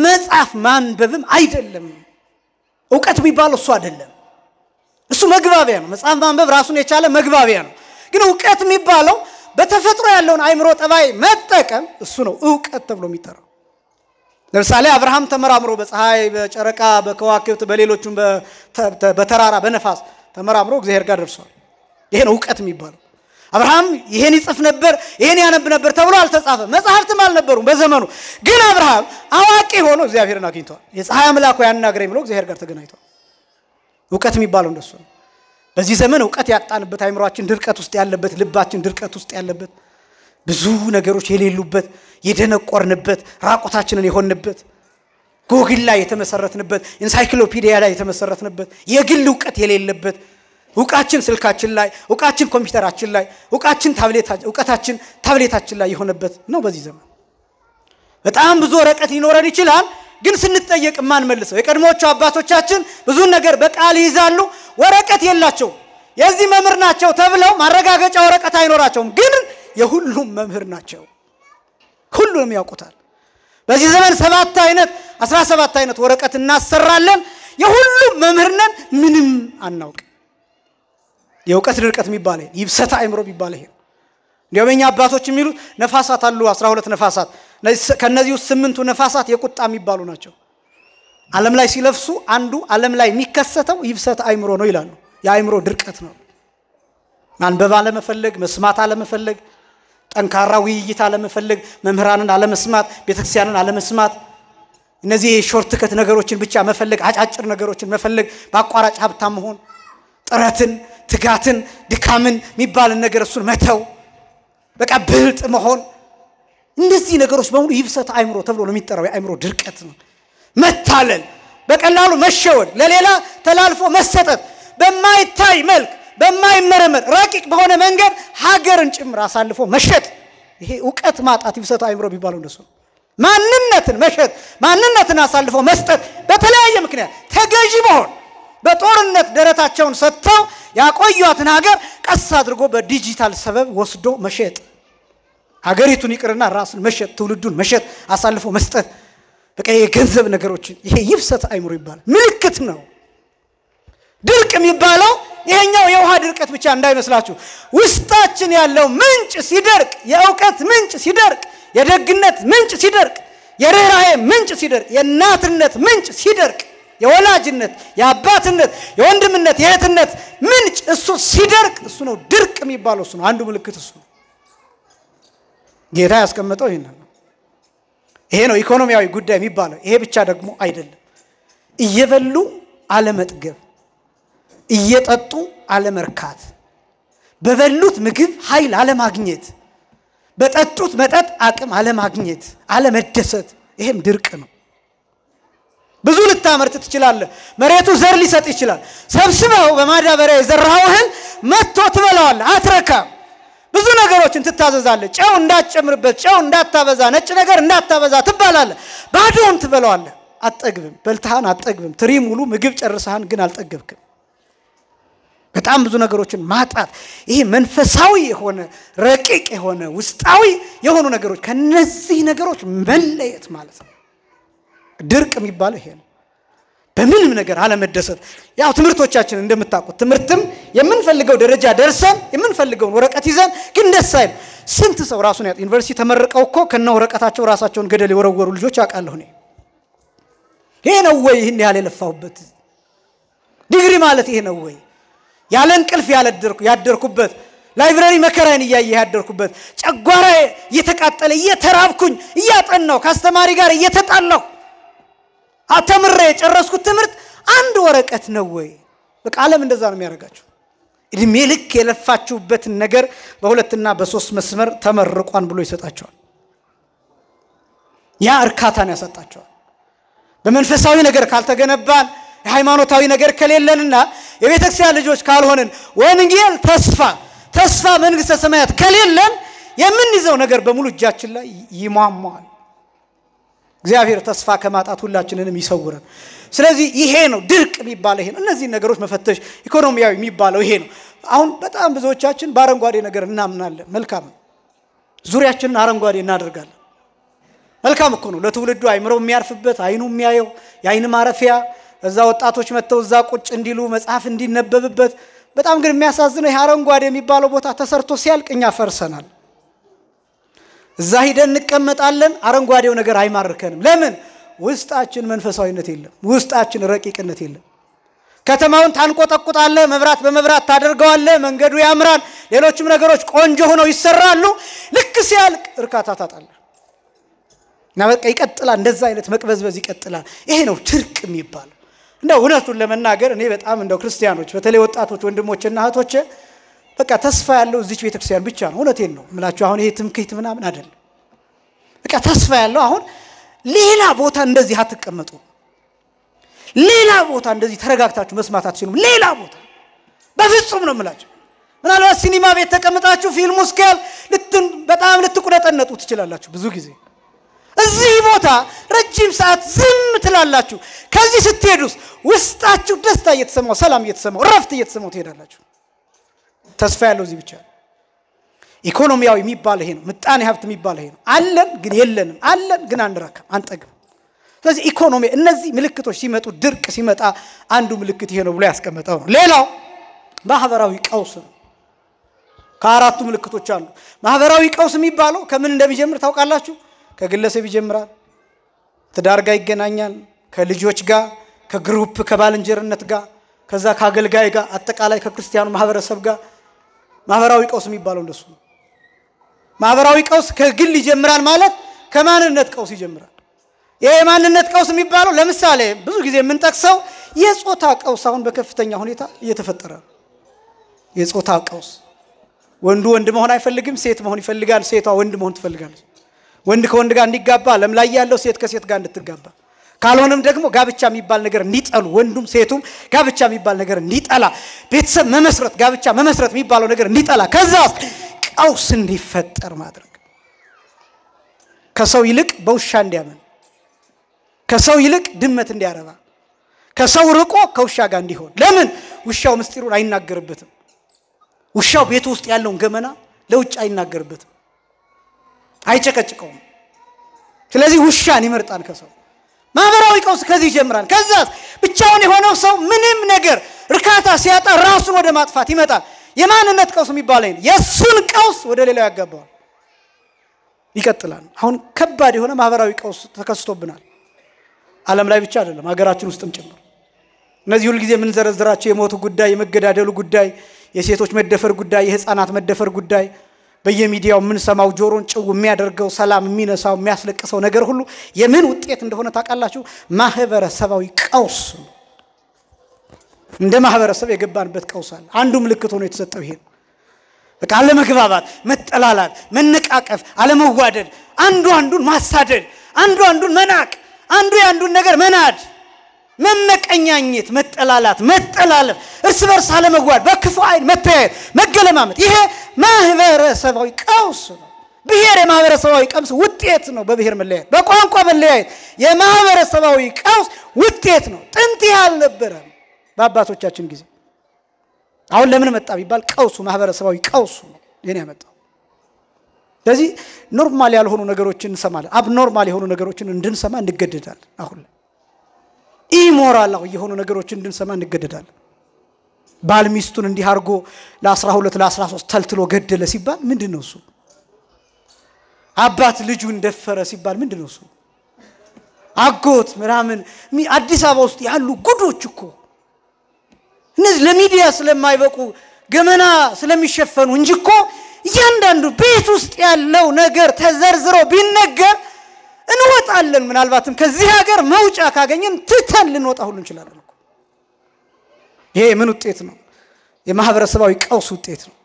መጽሐፍ ማንበብም አይደለም። እውቀት የሚባለው እሱ አይደለም። እሱ መግባቢያ ነው። መጽሐፍ ማንበብ ራሱን የቻለ መግባቢያ ነው። ግን እውቀት የሚባለው በተፈጥሮ ያለውን አእምሮ ጠባይ መጠቀም እሱ ነው እውቀት ተብሎ የሚጠራው። ለምሳሌ አብርሃም ተመራምሮ በፀሐይ በጨረቃ በከዋክብት በሌሎችም በተራራ በነፋስ ተመራምሮ እግዚአብሔር ጋር ደርሷል። ይሄ ነው እውቀት የሚባለው። አብርሃም ይሄን ይጽፍ ነበር ይሄን ያነብ ነበር ተብሎ አልተጻፈም። መጽሐፍትም አልነበሩም በዘመኑ። ግን አብርሃም አዋቂ ሆኖ እግዚአብሔርን አግኝቷል። የፀሐይ አምላክ ያናግረኝ ብሎ እግዚአብሔር ጋር ተገናኝቷል። እውቀት የሚባለው እንደሱ ነው። በዚህ ዘመን እውቀት ያጣንበት፣ አእምሮአችን ድርቀት ውስጥ ያለበት፣ ልባችን ድርቀት ውስጥ ያለበት፣ ብዙ ነገሮች የሌሉበት፣ የደነቆርንበት፣ ራቆታችንን የሆንበት፣ ጎግል ላይ የተመሰረትንበት፣ ኢንሳይክሎፒዲያ ላይ የተመሰረትንበት፣ የግል እውቀት የሌለበት፣ እውቃችን ስልካችን ላይ፣ እውቃችን ኮምፒውተራችን ላይ፣ እውቃችን ታብሌታችን ላይ የሆነበት ነው በዚህ ዘመን። በጣም ብዙ ወረቀት ሊኖረን ይችላል፣ ግን ስንጠየቅ ማን መልሰው? የቀድሞቹ አባቶቻችን ብዙ ነገር በቃል ይዛሉ፣ ወረቀት የላቸው። የዚህ መምህር ናቸው ተብለው ማረጋገጫ ወረቀት አይኖራቸውም፣ ግን የሁሉም መምህር ናቸው። ሁሉንም ያውቁታል። በዚህ ዘመን 17 አይነት ወረቀት እናሰራለን፣ የሁሉም መምህር ነን፣ ምንም አናውቅ። የእውቀት ድርቀት የሚባል ይብሰተ አእምሮ የሚባል ይሄ። እንዲያውም የኛ አባቶች የሚሉት ነፋሳት አሉ 12 ነፋሳት። ከነዚህ ውስጥ 8ቱ ነፋሳት የቁጣ የሚባሉ ናቸው። ዓለም ላይ ሲለፍሱ አንዱ ዓለም ላይ የሚከሰተው ይብሰተ አእምሮ ነው ይላሉ። የአእምሮ ድርቀት ነው። ማንበብ አለመፈለግ፣ መስማት አለመፈለግ፣ ጠንካራ ውይይት አለመፈለግ፣ መምህራንን አለመስማት፣ ቤተክርስቲያንን አለመስማት፣ እነዚህ ሾርት ከት ነገሮችን ብቻ መፈለግ፣ አጫጭር ነገሮችን መፈለግ፣ በአቋራጭ ሀብታም መሆን፣ ጥረትን፣ ትጋትን፣ ድካምን የሚባልን ነገር እሱን መተው፣ በቃ ብልጥ መሆን፣ እነዚህ ነገሮች በሙሉ ይብሰተ አእምሮ ተብሎ ነው የሚጠራው። የአእምሮ ድርቀት ነው። መታለል፣ በቀላሉ መሸወድ፣ ለሌላ ተላልፎ መሰጠት፣ በማይታይ መልክ በማይመረመር ረቂቅ በሆነ መንገድ ሀገርን ጭምር አሳልፎ መሸጥ፣ ይሄ ዕውቀት ማጣት ይብሰተ አእምሮ ቢባለው እንደሱ። ማንነትን መሸጥ፣ ማንነትን አሳልፎ መስጠት፣ በተለያየ ምክንያት ተገዢ መሆን፣ በጦርነት ደረታቸውን ሰጥተው ያቆዩአትን ሀገር ቀስ አድርጎ በዲጂታል ሰበብ ወስዶ መሸጥ፣ ሀገሪቱን ይቅርና ራስን መሸጥ፣ ትውልዱን መሸጥ፣ አሳልፎ መስጠት፣ በቃ የገንዘብ ነገሮችን፣ ይሄ ይብሰተ አእምሮ ይባላል። ምልክት ነው። ድርቅ የሚባለው ይሄኛው የውሃ ድርቀት ብቻ እንዳይመስላችሁ። ውስጣችን ያለው ምንጭ ሲደርቅ፣ የእውቀት ምንጭ ሲደርቅ፣ የደግነት ምንጭ ሲደርቅ፣ የርህራሄ ምንጭ ሲደርቅ፣ የእናትነት ምንጭ ሲደርቅ፣ የወላጅነት፣ የአባትነት፣ የወንድምነት፣ የእህትነት ምንጭ እሱ ሲደርቅ፣ እሱ ነው ድርቅ የሚባለው። እሱ ነው አንዱ ምልክት። እሱ ነው ጌታ ያስቀመጠው። ይሄን ነው። ይሄ ነው ኢኮኖሚያዊ ጉዳይ የሚባለው። ይሄ ብቻ ደግሞ አይደለም። እየበሉ አለመጥገብ፣ እየጠጡ አለመርካት፣ በበሉት ምግብ ኃይል አለማግኘት፣ በጠጡት መጠጥ አቅም አለማግኘት አለመደሰት ይሄም ድርቅ ነው ብዙ ልታመርት ትችላለህ መሬቱ ዘር ሊሰጥ ይችላል ሰብስበው በማዳበሪያ የዘራኸው እህል መጥቶ ትበላዋለህ አትረካም ብዙ ነገሮችን ትታዘዛለህ ጨው እንዳትጨምርበት ጨው እንዳታበዛ ነጭ ነገር እንዳታበዛ ትባላለህ ባዶን ትበላዋለህ አትጠግብም በልተሃን አትጠግብም ትሪ ሙሉ ምግብ ጨርሰሃን ግን አልጠገብክም በጣም ብዙ ነገሮችን ማጣት ይሄ መንፈሳዊ የሆነ ረቂቅ የሆነ ውስጣዊ የሆኑ ነገሮች ከነዚህ ነገሮች መለየት ማለት ነው ድርቅ የሚባለው ይሄ ነው በምንም ነገር አለመደሰት ያው ትምርቶቻችን እንደምታውቁት ትምርትም የምንፈልገው ደረጃ ደርሰን የምንፈልገው ወረቀት ይዘን ግን ደስ አይል ስንት ሰው ራሱን ዩኒቨርሲቲ ተመርቀው እኮ ከነ ወረቀታቸው ራሳቸውን ገደል የወረወሩ ልጆች አውቃለሁ እኔ ይሄ ነው ወይ ይሄን ያለ ለፋውበት ዲግሪ ማለት ይሄ ነው ወይ ያለ እንቅልፍ ያደርኩበት ላይብራሪ መከራን ያያየ ያደርኩበት ጨጓራዬ እየተቃጠለ እየተራብኩኝ እያጠናው ካስተማሪ ጋር እየተጣላሁ አተምሬ ጨረስኩት ትምርት አንድ ወረቀት ነው ወይ በቃ ዓለም እንደዛ ነው የሚያደርጋችሁ እድሜ ልክ የለፋችሁበት ነገር በሁለትና በሶስት መስመር ተመርቋን ብሎ ይሰጣቸዋል ያ እርካታን ያሰጣቸዋል በመንፈሳዊ ነገር ካልተገነባን የሃይማኖታዊ ነገር ከሌለንና የቤተክርስቲያን ልጆች ካልሆነን ወንጌል ተስፋ መንግስተ ሰማያት ከሌለን የምንይዘው ነገር በሙሉ እጃችን ላይ ይሟሟል እግዚአብሔር ተስፋ ከማጣት ሁላችንንም ይሰውረን ስለዚህ ይሄ ነው ድርቅ የሚባለው ይሄ ነው እነዚህ ነገሮች መፈተሽ ኢኮኖሚያዊ የሚባለው ይሄ ነው አሁን በጣም ብዙዎቻችን በአረንጓዴ ነገር እናምናለን መልካም ዙሪያችንን አረንጓዴ እናደርጋለን መልካም እኮ ነው ለትውልዱ አይምሮው የሚያርፍበት አይኑ የሚያየው የአይን ማረፊያ እዛ ወጣቶች መተው እዛ ቁጭ እንዲሉ መጽሐፍ እንዲነበብበት በጣም ግን የሚያሳዝነው ይሄ አረንጓዴ የሚባለው ቦታ ተሰርቶ ሲያልቅኛ ፈርሰናል እዛ ሄደን እንቀመጣለን አረንጓዴው ነገር አይማርከንም ለምን ውስጣችን መንፈሳዊነት የለም ውስጣችን ረቂቅነት የለም ከተማውን ታንቆጠቁጣለህ መብራት በመብራት ታደርገዋለህ መንገዱ ያምራል ሌሎችም ነገሮች ቆንጆ ሆነው ይሰራሉ ልክ ሲያልቅ እርካታ ታጣለህ እና በቃ ይቀጥላል እንደዛ አይነት መቅበዝበዝ ይቀጥላል ይሄ ነው ድርቅ የሚባለው እንደው እውነቱን ለመናገር እኔ በጣም እንደው ክርስቲያኖች በተለይ ወጣቶች ወንድሞችና እህቶች በቃ ተስፋ ያለው እዚህ ቤተክርስቲያን ብቻ ነው እውነቴን ነው ምላችሁ አሁን ይሄ ትምክህት ምናምን አይደለም በቃ ተስፋ ያለው አሁን ሌላ ቦታ እንደዚህ አትቀመጡ ሌላ ቦታ እንደዚህ ተረጋግታችሁ መስማት አትችሉም ሌላ ቦታ በፍጹም ነው ምላችሁ ምናልባት ሲኒማ ቤት ተቀምጣችሁ ፊልም ስካል በጣም ልትቁረጠነጡ ትችላላችሁ ብዙ ጊዜ እዚህ ቦታ ረጅም ሰዓት ዝም ትላላችሁ ከዚህ ስትሄዱስ ውስጣችሁ ደስታ እየተሰማው ሰላም እየተሰማው ረፍት እየተሰማው ትሄዳላችሁ ተስፋ ያለው እዚህ ብቻ ኢኮኖሚያዊ የሚባል ይሄ ነው ምጣኔ ሀብት የሚባል ይሄ ነው አለን ግን የለንም አለን ግን አንራካም አንጠግም ስለዚህ ኢኮኖሚ እነዚህ ምልክቶች ሲመጡ ድርቅ ሲመጣ አንዱ ምልክት ይሄ ነው ብሎ ያስቀመጠው ነው ሌላው ማህበራዊ ቀውስ ነው ከአራቱ ምልክቶች አሉ ማህበራዊ ቀውስ የሚባለው ከምን እንደሚጀምር ታውቃላችሁ ከግለሰብ ይጀምራል ትዳር ጋር ይገናኛል ከልጆች ጋር ከግሩፕ ከባልንጀርነት ጋር ከዛ ካገልጋይ ጋር አጠቃላይ ከክርስቲያኑ ማህበረሰብ ጋር ማህበራዊ ቀውስ የሚባለው እንደሱ ነው ማህበራዊ ቀውስ ከግል ይጀምራል ማለት ከማንነት ቀውስ ይጀምራል ይሄ ማንነት ቀውስ የሚባለው ለምሳሌ ብዙ ጊዜ የምንጠቅሰው የጾታ ቀውስ አሁን በከፍተኛ ሁኔታ እየተፈጠረ የጾታ ቀውስ ወንዱ ወንድ መሆን አይፈልግም ሴት መሆን ይፈልጋል ሴቷ ወንድ መሆን ትፈልጋለች ወንድ ከወንድ ጋር እንዲጋባ ዓለም ላይ ያለው ሴት ከሴት ጋር እንድትጋባ ካልሆነም ደግሞ ጋብቻ የሚባል ነገር እንዲጠሉ ወንዱም ሴቱም ጋብቻ የሚባል ነገር እንዲጠላ ቤተሰብ መመስረት ጋብቻ መመስረት የሚባለው ነገር እንዲጠላ ከዛ ቀውስ እንዲፈጠር ማድረግ ከሰው ይልቅ በውሻ እንዲያመን ከሰው ይልቅ ድመት እንዲያረባ ከሰው ርቆ ከውሻ ጋር እንዲሆን ለምን ውሻው ምስጢሩን አይናገርበትም ውሻው ቤቱ ውስጥ ያለውን ገመና ለውጭ አይናገርበትም አይጨቀጭቀውም ስለዚህ ውሻን ይመርጣል ከሰው ማህበራዊ ቀውስ ከዚህ ይጀምራል ከዛ ብቻውን የሆነው ሰው ምንም ነገር እርካታ ሲያጣ ራሱን ወደ ማጥፋት ይመጣል የማንነት ቀውስ የሚባለው የሱን ቀውስ ወደ ሌላው ያጋባዋል ይቀጥላል አሁን ከባድ የሆነ ማህበራዊ ቀውስ ተከስቶብናል ዓለም ላይ ብቻ አይደለም ሀገራችን ውስጥም ጭምር እነዚህ ሁሉ ጊዜ ምን ዘረዝራቸው የሞቱ ጉዳይ የመገዳደሉ ጉዳይ የሴቶች መደፈር ጉዳይ የህፃናት መደፈር ጉዳይ በየሚዲያው ምን ሰማው ጆሮን ጭው የሚያደርገው ሰላም የሚነሳው የሚያስለቅሰው ነገር ሁሉ የምን ውጤት እንደሆነ ታውቃላችሁ ማህበረሰባዊ ቀውስ እንደ ማህበረሰብ የገባንበት ቀውስ አለ አንዱ ምልክት ሆኖ የተሰጠው ይሄ በቃ አለመግባባት፣ መጠላላት፣ መነቃቀፍ፣ አለመዋደድ፣ አንዱ አንዱን ማሳደድ፣ አንዱ አንዱን መናቅ፣ አንዱ ያንዱን ነገር መናድ፣ መመቀኛኘት፣ መጠላላት፣ መጠላለፍ፣ እርስ በርስ አለመዋደድ፣ በክፉ አይን መተያየት፣ መገለማመጥ ይሄ ማህበረሰባዊ ቀውስ ነው። ብሔር የማህበረሰባዊ ቀውስ ውጤት ነው። በብሔር መለያየት፣ በቋንቋ መለያየት የማህበረሰባዊ ቀውስ ውጤት ነው። ጥንት ያልነበረም በአባቶቻችን ጊዜ። አሁን ለምን መጣ ቢባል ቀውሱ ማህበረሰባዊ ቀውሱ ነው የኔ ያመጣው። ስለዚህ ኖርማል ያልሆኑ ነገሮችን እንሰማለን። አብኖርማል የሆኑ ነገሮችን እንድንሰማ እንገደዳለን። አሁን ኢሞራላዊ የሆኑ ነገሮችን እንድንሰማ እንገደዳለን። ባል ሚስቱን እንዲህ አርጎ ለ12 ለ13 ተልትሎ ገደለ ሲባል ምንድነው እሱ? አባት ልጁን ደፈረ ሲባል ምንድነው እሱ? አጎት ምናምን አዲስ አበባ ውስጥ ያሉ ጉዶች እኮ እነዚህ ለሚዲያ ስለማይበቁ ገመና ስለሚሸፈኑ እንጂ እኮ እያንዳንዱ ቤት ውስጥ ያለው ነገር ተዘርዝሮ ቢነገር እንወጣለን። ምናልባትም ከዚህ ሀገር መውጫ ካገኘን ትተን ልንወጣ ሁሉ እንችላለን እኮ። ይሄ ምን ውጤት ነው? የማህበረሰባዊ ቀውስ ውጤት ነው።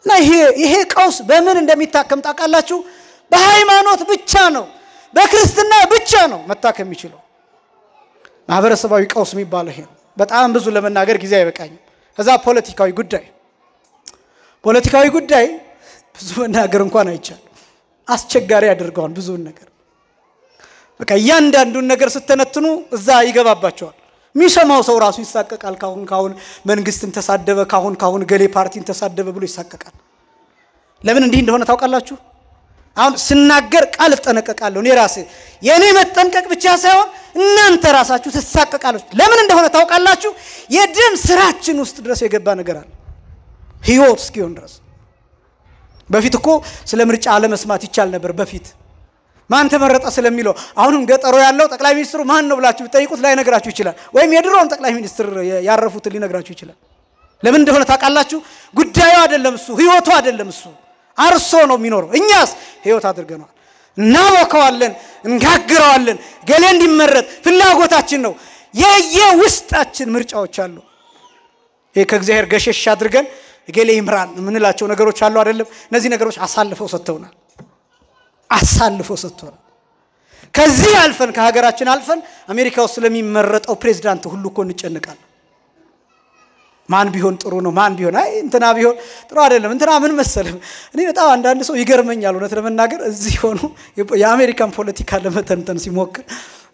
እና ይሄ ቀውስ በምን እንደሚታከም ታውቃላችሁ? በሃይማኖት ብቻ ነው፣ በክርስትና ብቻ ነው መታከም የሚችለው። ማህበረሰባዊ ቀውስ የሚባለው ይሄ ነው። በጣም ብዙ ለመናገር ጊዜ አይበቃኝም። ከዛ ፖለቲካዊ ጉዳይ ብዙ መናገር እንኳን አይቻልም። አስቸጋሪ ያደርገዋል ብዙውን ነገር። በቃ እያንዳንዱን ነገር ስተነትኑ እዛ ይገባባቸዋል። የሚሰማው ሰው ራሱ ይሳቀቃል። ካሁን መንግስትን ተሳደበ፣ ካሁን ገሌ ፓርቲን ተሳደበ ብሎ ይሳቀቃል። ለምን እንዲህ እንደሆነ ታውቃላችሁ? አሁን ስናገር ቃል ተጠነቀቃለሁ። እኔ ራሴ የኔ መጠንቀቅ ብቻ ሳይሆን እናንተ ራሳችሁ ተሳቀቃላችሁ። ለምን እንደሆነ ታውቃላችሁ? የደም ስራችን ውስጥ ድረስ የገባ ነገር አለ። ህይወት እስኪሆን ድረስ በፊት እኮ ስለ ምርጫ አለመስማት ይቻል ነበር። በፊት ማን ተመረጠ ስለሚለው አሁንም ገጠሮ ያለው ጠቅላይ ሚኒስትሩ ማን ነው ብላችሁ ብትጠይቁት ላይ ነግራችሁ ይችላል። ወይም የድሮውን ጠቅላይ ሚኒስትር ያረፉትን ሊነግራችሁ ይችላል። ለምን እንደሆነ ታውቃላችሁ? ጉዳዩ አይደለም እሱ፣ ህይወቱ አይደለም እሱ። አርሶ ነው የሚኖረው። እኛስ ህይወት አድርገናል። እናወከዋለን፣ እንጋግረዋለን። ገሌ እንዲመረጥ ፍላጎታችን ነው። የውስጣችን ምርጫዎች አሉ። ይሄ ከእግዚአብሔር ገሸሽ አድርገን ገሌ ይምራን ምንላቸው ነገሮች አሉ አይደለም? እነዚህ ነገሮች አሳልፈው ሰጥተውናል። ከዚህ አልፈን ከሀገራችን አልፈን አሜሪካ ውስጥ ስለሚመረጠው ፕሬዝዳንት ሁሉ እኮ እንጨነቃለን። ማን ቢሆን ጥሩ ነው? ማን ቢሆን እንትና ቢሆን ጥሩ አይደለም? እንትና ምን መሰለም? እኔ በጣም አንዳንድ ሰው ይገርመኛል እውነት ለመናገር እዚህ ሆኖ የአሜሪካን ፖለቲካ ለመተንተን ሲሞክር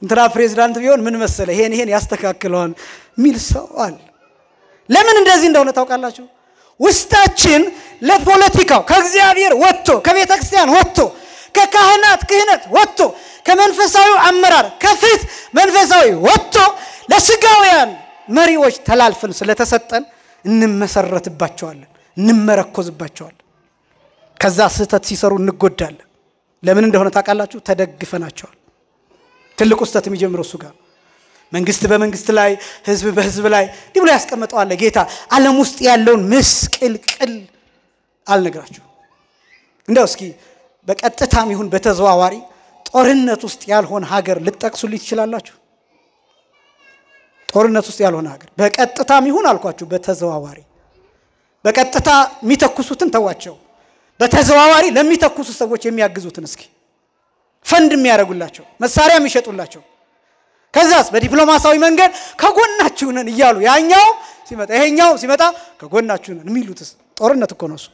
እንትና ፕሬዝዳንት ቢሆን ምን መሰለ ይሄን ያስተካክለዋል ሚል ሰው አለ። ለምን እንደዚህ እንደሆነ ታውቃላችሁ? ውስጣችን ለፖለቲካው ከእግዚአብሔር ወጥቶ ከቤተክርስቲያን ወጥቶ ከካህናት ክህነት ወጥቶ ከመንፈሳዊ አመራር ከፍት መንፈሳዊ ወጥቶ ለስጋውያን መሪዎች ተላልፈን ስለተሰጠን እንመሰረትባቸዋለን፣ እንመረኮዝባቸዋለን። ከዛ ስህተት ሲሰሩ እንጎዳለን። ለምን እንደሆነ ታውቃላችሁ? ተደግፈናቸዋል። ትልቁ ስህተት የሚጀምረው እሱ ጋር መንግስት በመንግስት ላይ ህዝብ በህዝብ ላይ እንዲህ ብሎ ያስቀምጠዋል ጌታ። ዓለም ውስጥ ያለውን ምስቅልቅል አልነግራችሁ። እንደው እስኪ በቀጥታም ይሁን በተዘዋዋሪ ጦርነት ውስጥ ያልሆነ ሀገር ልትጠቅሱልኝ ትችላላችሁ? ጦርነት ውስጥ ያልሆነ ሀገር በቀጥታም ይሁን አልኳችሁ በተዘዋዋሪ። በቀጥታ የሚተኩሱትን ተዋቸው፣ በተዘዋዋሪ ለሚተኩሱ ሰዎች የሚያግዙትን እስኪ ፈንድ የሚያደርጉላቸው፣ መሳሪያ የሚሸጡላቸው፣ ከዛስ በዲፕሎማሲያዊ መንገድ ከጎናችሁ ነን እያሉ ያኛው ሲመጣ ይሄኛው ሲመጣ ከጎናችሁ ነን የሚሉትስ ጦርነት እኮ ነው እሱ።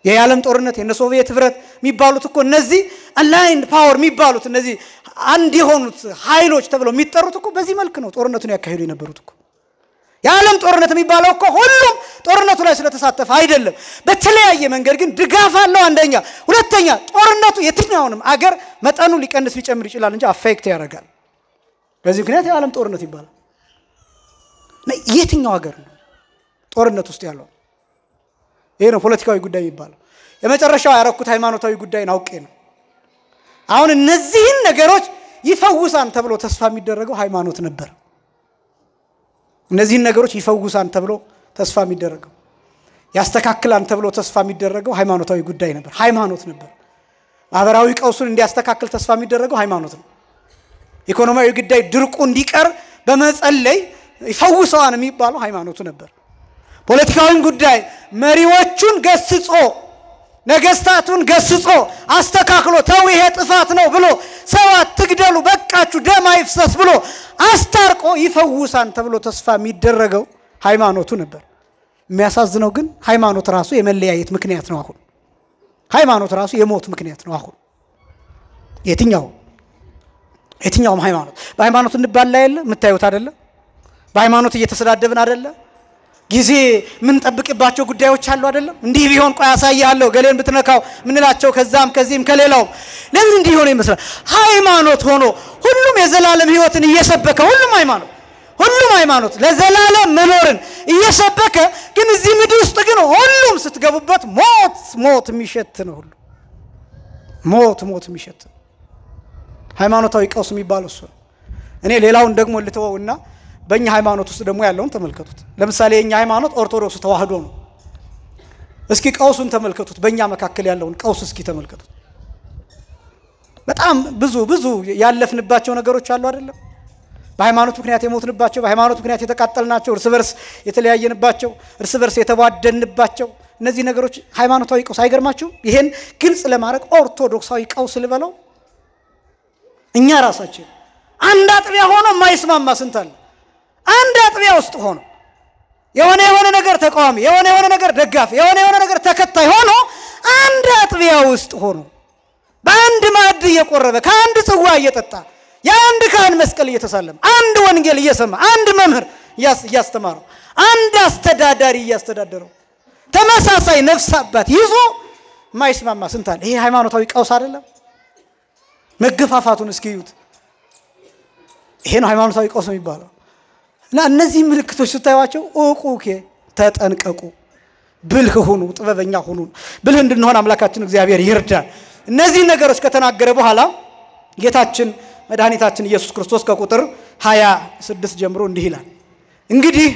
የዓለም ጦርነት የነ ሶቪየት ህብረት የሚባሉት እኮ እነዚህ አላይንድ ፓወር የሚባሉት እነዚህ አንድ የሆኑት ኃይሎች ተብለው የሚጠሩት እኮ በዚህ መልክ ነው ጦርነቱን ያካሂዱ የነበሩት እኮ። የዓለም ጦርነት የሚባለው እኮ ሁሉም ጦርነቱ ላይ ስለተሳተፈ አይደለም። በተለያየ መንገድ ግን ድጋፍ አለው አንደኛ። ሁለተኛ ጦርነቱ የትኛውንም አገር መጠኑ ሊቀንስ ሊጨምር ይችላል እንጂ አፌክት ያደርጋል። በዚህ ምክንያት የዓለም ጦርነት ይባላል። የትኛው ሀገር ነው ጦርነት ውስጥ ያለው? ይሄ ነው ፖለቲካዊ ጉዳይ ይባላል። የመጨረሻው ያረኩት ሃይማኖታዊ ጉዳይን አውቄ ነው። አሁን እነዚህን ነገሮች ይፈውሳን ተብሎ ተስፋ የሚደረገው ሃይማኖት ነበር። እነዚህን ነገሮች ይፈውሳን ተብሎ ተስፋ የሚደረገው ያስተካክላን ተብሎ ተስፋ የሚደረገው ሃይማኖታዊ ጉዳይ ነበር። ሃይማኖት ነበር። ማህበራዊ ቀውሱን እንዲያስተካክል ተስፋ የሚደረገው ሃይማኖት ነው። ኢኮኖሚያዊ ጉዳይ ድርቁ እንዲቀር በመጸለይ ይፈውሳን የሚባለው ሃይማኖቱ ነበር። ፖለቲካዊ ጉዳይ መሪዎቹን ገስጾ ነገስታቱን ገስጾ አስተካክሎ ተው ይሄ ጥፋት ነው ብሎ ሰው አትግደሉ በቃችሁ ደም አይፍሰስ ብሎ አስታርቆ ይፈውሳን ተብሎ ተስፋ የሚደረገው ሃይማኖቱ ነበር። የሚያሳዝነው ግን ሃይማኖት ራሱ የመለያየት ምክንያት ነው። አሁን ሃይማኖት ራሱ የሞት ምክንያት ነው። አሁን የትኛውም ሃይማኖት በሃይማኖት እንባላ የለ የምታዩት አይደለ? በሃይማኖት እየተሰዳደብን አይደለ? ጊዜ ምን ጠብቅባቸው ጉዳዮች አሉ አይደለ? እንዲህ ቢሆን ቆይ ያሳያለሁ ገሌን ብትነካው ምንላቸው ከዛም ከዚህም ከሌላው ለምን እንዲህ ሆነ ይመስላል? ሃይማኖት ሆኖ ሁሉም የዘላለም ህይወትን እየሰበከ ሁሉም ሃይማኖት ለዘላለም መኖርን እየሰበከ ግን እዚህ ምድር ውስጥ ግን ሁሉም ስትገቡበት ሞት የሚሸት ነው። ሁሉ ሞት የሚሸት ሃይማኖታዊ ቀውስ የሚባለው እሱ። እኔ ሌላውን ደግሞ ልተወውና በእኛ ሃይማኖት ውስጥ ደግሞ ያለውን ተመልከቱት። ለምሳሌ የኛ ሃይማኖት ኦርቶዶክስ ተዋህዶ ነው። እስኪ ቀውሱን ተመልከቱት። በእኛ መካከል ያለውን ቀውስ እስኪ ተመልከቱት። በጣም ብዙ ያለፍንባቸው ነገሮች አሉ አይደለም? በሃይማኖት ምክንያት የሞትንባቸው፣ በሃይማኖት ምክንያት የተቃጠልናቸው፣ እርስ በርስ የተለያየንባቸው፣ እርስ በርስ የተዋደንባቸው እነዚህ ነገሮች ሃይማኖታዊ ቀውስ አይገርማችሁም? ይሄን ግልጽ ለማድረግ ኦርቶዶክሳዊ ቀውስ ልበለው። እኛ ራሳችን አንድ አጥቢያ ሆኖ የማይስማማ ስንት አለ? አንድ አጥቢያ ውስጥ ሆኖ የሆነ ነገር ተቃዋሚ፣ የሆነ ነገር ደጋፊ፣ የሆነ ነገር ተከታይ ሆኖ አንድ አጥቢያ ውስጥ ሆኖ በአንድ ማዕድ እየቆረበ ከአንድ ጽዋ እየጠጣ የአንድ ካህን መስቀል እየተሳለመ አንድ ወንጌል እየሰማ አንድ መምህር እያስተማረው አንድ አስተዳዳሪ እያስተዳደረው ተመሳሳይ ነፍስ አባት ይዞ የማይስማማ ስንት አለ? ይሄ ሃይማኖታዊ ቀውስ አይደለም? መገፋፋቱን እስኪዩት። ይሄ ነው ሃይማኖታዊ ቀውስ የሚባለው። እና እነዚህ ምልክቶች ስታዩዋቸው ኦቁኬ ተጠንቀቁ፣ ብልህ ሁኑ፣ ጥበበኛ ሁኑ። ብልህ እንድንሆን አምላካችን እግዚአብሔር ይርዳን። እነዚህ ነገሮች ከተናገረ በኋላ ጌታችን መድኃኒታችን ኢየሱስ ክርስቶስ ከቁጥር 26 ጀምሮ እንዲህ ይላል። እንግዲህ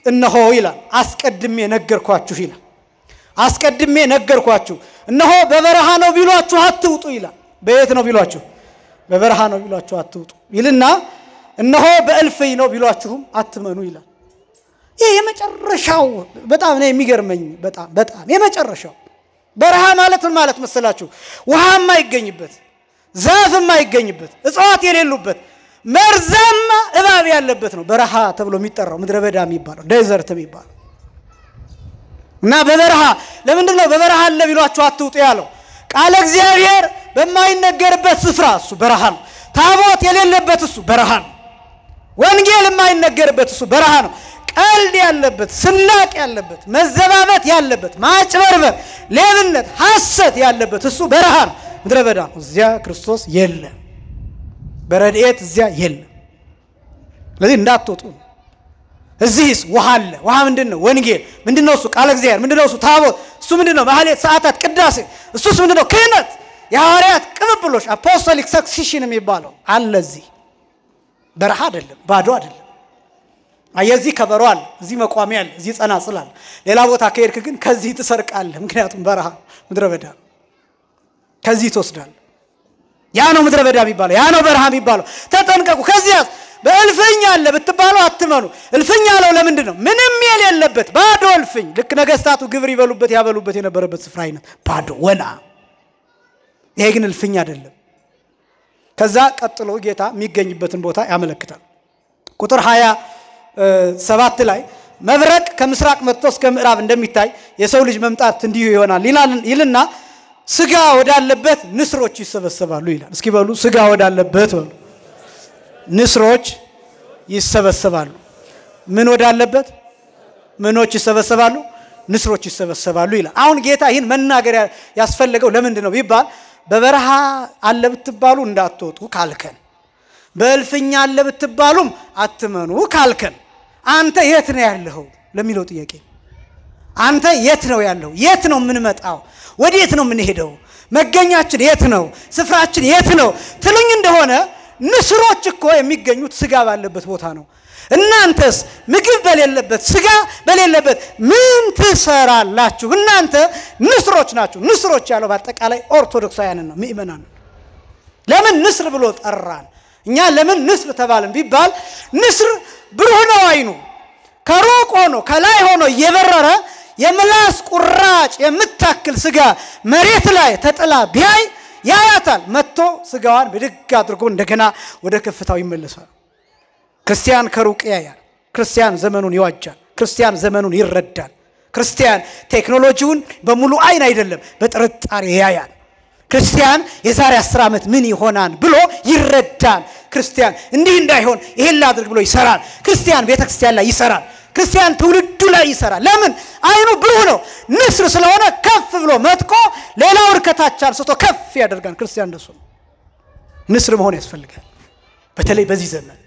እነሆ ይላል አስቀድሜ ነገርኳችሁ ይላል። አስቀድሜ ነገርኳችሁ እነሆ በበረሃ ነው ቢሏችሁ አትውጡ ይላል። በየት ነው ቢሏችሁ? በበረሃ ነው ቢሏችሁ አትውጡ ይልና እነሆ በእልፍኝ ነው ቢሏችሁም አትመኑ ይላል። ይሄ የመጨረሻው በጣም ነው የሚገርመኝ። በጣም የመጨረሻው በረሃ ማለት ምን ማለት መሰላችሁ? ውሃ የማይገኝበት፣ ዛፍ የማይገኝበት፣ እጽዋት የሌሉበት መርዛማ እባብ ያለበት ነው በረሃ ተብሎ የሚጠራው፣ ምድረ በዳ የሚባለው፣ ዴዘርት የሚባለው። እና በበረሃ ለምንድን ነው በበረሃ አለ ቢሏችሁ አትውጡ ያለው? ቃለ እግዚአብሔር በማይነገርበት ስፍራ እሱ በረሃ ነው። ታቦት የሌለበት እሱ በረሃ ነው። ወንጌል የማይነገርበት እሱ በረሃ ነው። ቀልድ ያለበት፣ ስላቅ ያለበት፣ መዘባበት ያለበት፣ ማጭበርበር፣ ሌብነት፣ ሐሰት ያለበት እሱ በረሃ ነው፣ ምድረ በዳ ነው። እዚያ ክርስቶስ የለም፣ በረድኤት እዚያ የለም። ስለዚህ እንዳትወጡ። እዚህስ ውሃ አለ። ውሃ ምንድነው? ወንጌል ምንድነው? እሱ ቃለ እግዚአብሔር ምንድነው? እሱ ታቦት እሱ ምንድነው? ማህሌት፣ ሰዓታት፣ ቅዳሴ እሱስ ምንድነው? ክህነት፣ የሐዋርያት ቅብብሎሽ፣ አፖስቶሊክ ሰክሲሽን የሚባለው አለ። እዚህ በረሃ አይደለም፣ ባዶ አይደለም። አየዚህ ከበሮ አለ፣ እዚህ መቋሚያ አለ፣ እዚህ ጸናጽል አለ። ሌላ ቦታ ከሄድክ ግን ከዚህ ትሰርቃለህ። ምክንያቱም በረሃ ምድረ በዳ ከዚህ ትወስዳለህ። ያ ነው ምድረ በዳ የሚባለው፣ ያ ነው በረሃ የሚባለው። ተጠንቀቁ። ከዚያስ በእልፍኝ አለ ብትባሉ አትመኑ። እልፍኝ አለው ለምንድን ነው? ምንም የሌለበት ባዶ እልፍኝ፣ ልክ ነገስታቱ ግብር ይበሉበት ያበሉበት የነበረበት ስፍራ አይነት ባዶ ወና። ይሄ ግን እልፍኝ አይደለም። ከዛ ቀጥሎ ጌታ የሚገኝበትን ቦታ ያመለክታል። ቁጥር 27 ላይ መብረቅ ከምስራቅ መጥቶ እስከ ምዕራብ እንደሚታይ የሰው ልጅ መምጣት እንዲሁ ይሆናል ይልና ስጋ ወዳለበት ንስሮች ይሰበሰባሉ ይላል። እስኪ በሉ ስጋ ወዳለበት በሉ። ንስሮች ይሰበሰባሉ። ምን ወዳለበት? ምኖች ይሰበሰባሉ? ንስሮች ይሰበሰባሉ ይላል። አሁን ጌታ ይህን መናገር ያስፈልገው ለምንድን ነው ቢባል በበረሃ አለ ብትባሉ እንዳትወጡ ካልከን፣ በእልፍኛ አለ ብትባሉም አትመኑ ካልከን፣ አንተ የት ነው ያለኸው ለሚለው ጥያቄ አንተ የት ነው ያለው? የት ነው የምንመጣው? ወዴት ነው የምንሄደው? መገኛችን የት ነው? ስፍራችን የት ነው ትሉኝ እንደሆነ ንስሮች እኮ የሚገኙት ስጋ ባለበት ቦታ ነው። እናንተስ ምግብ በሌለበት ስጋ በሌለበት ምን ትሰራላችሁ? እናንተ ንስሮች ናችሁ። ንስሮች ያለው በአጠቃላይ ኦርቶዶክሳውያን ነው፣ ምእመናን። ለምን ንስር ብሎ ጠራን? እኛ ለምን ንስር ተባልን ቢባል ንስር ብሩህ ነው አይኑ፣ ከሩቅ ሆኖ ከላይ ሆኖ እየበረረ የምላስ ቁራጭ የምታክል ስጋ መሬት ላይ ተጥላ ቢያይ ያያታል። መጥቶ ስጋዋን ብድግ አድርጎ እንደገና ወደ ከፍታው ይመለሳል። ክርስቲያን ከሩቅ ያያል። ክርስቲያን ዘመኑን ይዋጃል። ክርስቲያን ዘመኑን ይረዳል። ክርስቲያን ቴክኖሎጂውን በሙሉ አይን አይደለም በጥርጣሬ ያያል። ክርስቲያን የዛሬ 10 ዓመት ምን ይሆናል ብሎ ይረዳል። ክርስቲያን እንዲህ እንዳይሆን ይሄን ላድርግ ብሎ ይሰራል። ክርስቲያን ቤተክርስቲያን ላይ ይሰራል። ክርስቲያን ትውልዱ ላይ ይሰራል። ለምን? አይኑ ብሩህ ነው። ንስር ስለሆነ ከፍ ብሎ መጥቆ ሌላው እርከታች አንስቶ ከፍ ያደርጋል። ክርስቲያን እንደሱ ንስር መሆን ያስፈልጋል። በተለይ በዚህ ዘመን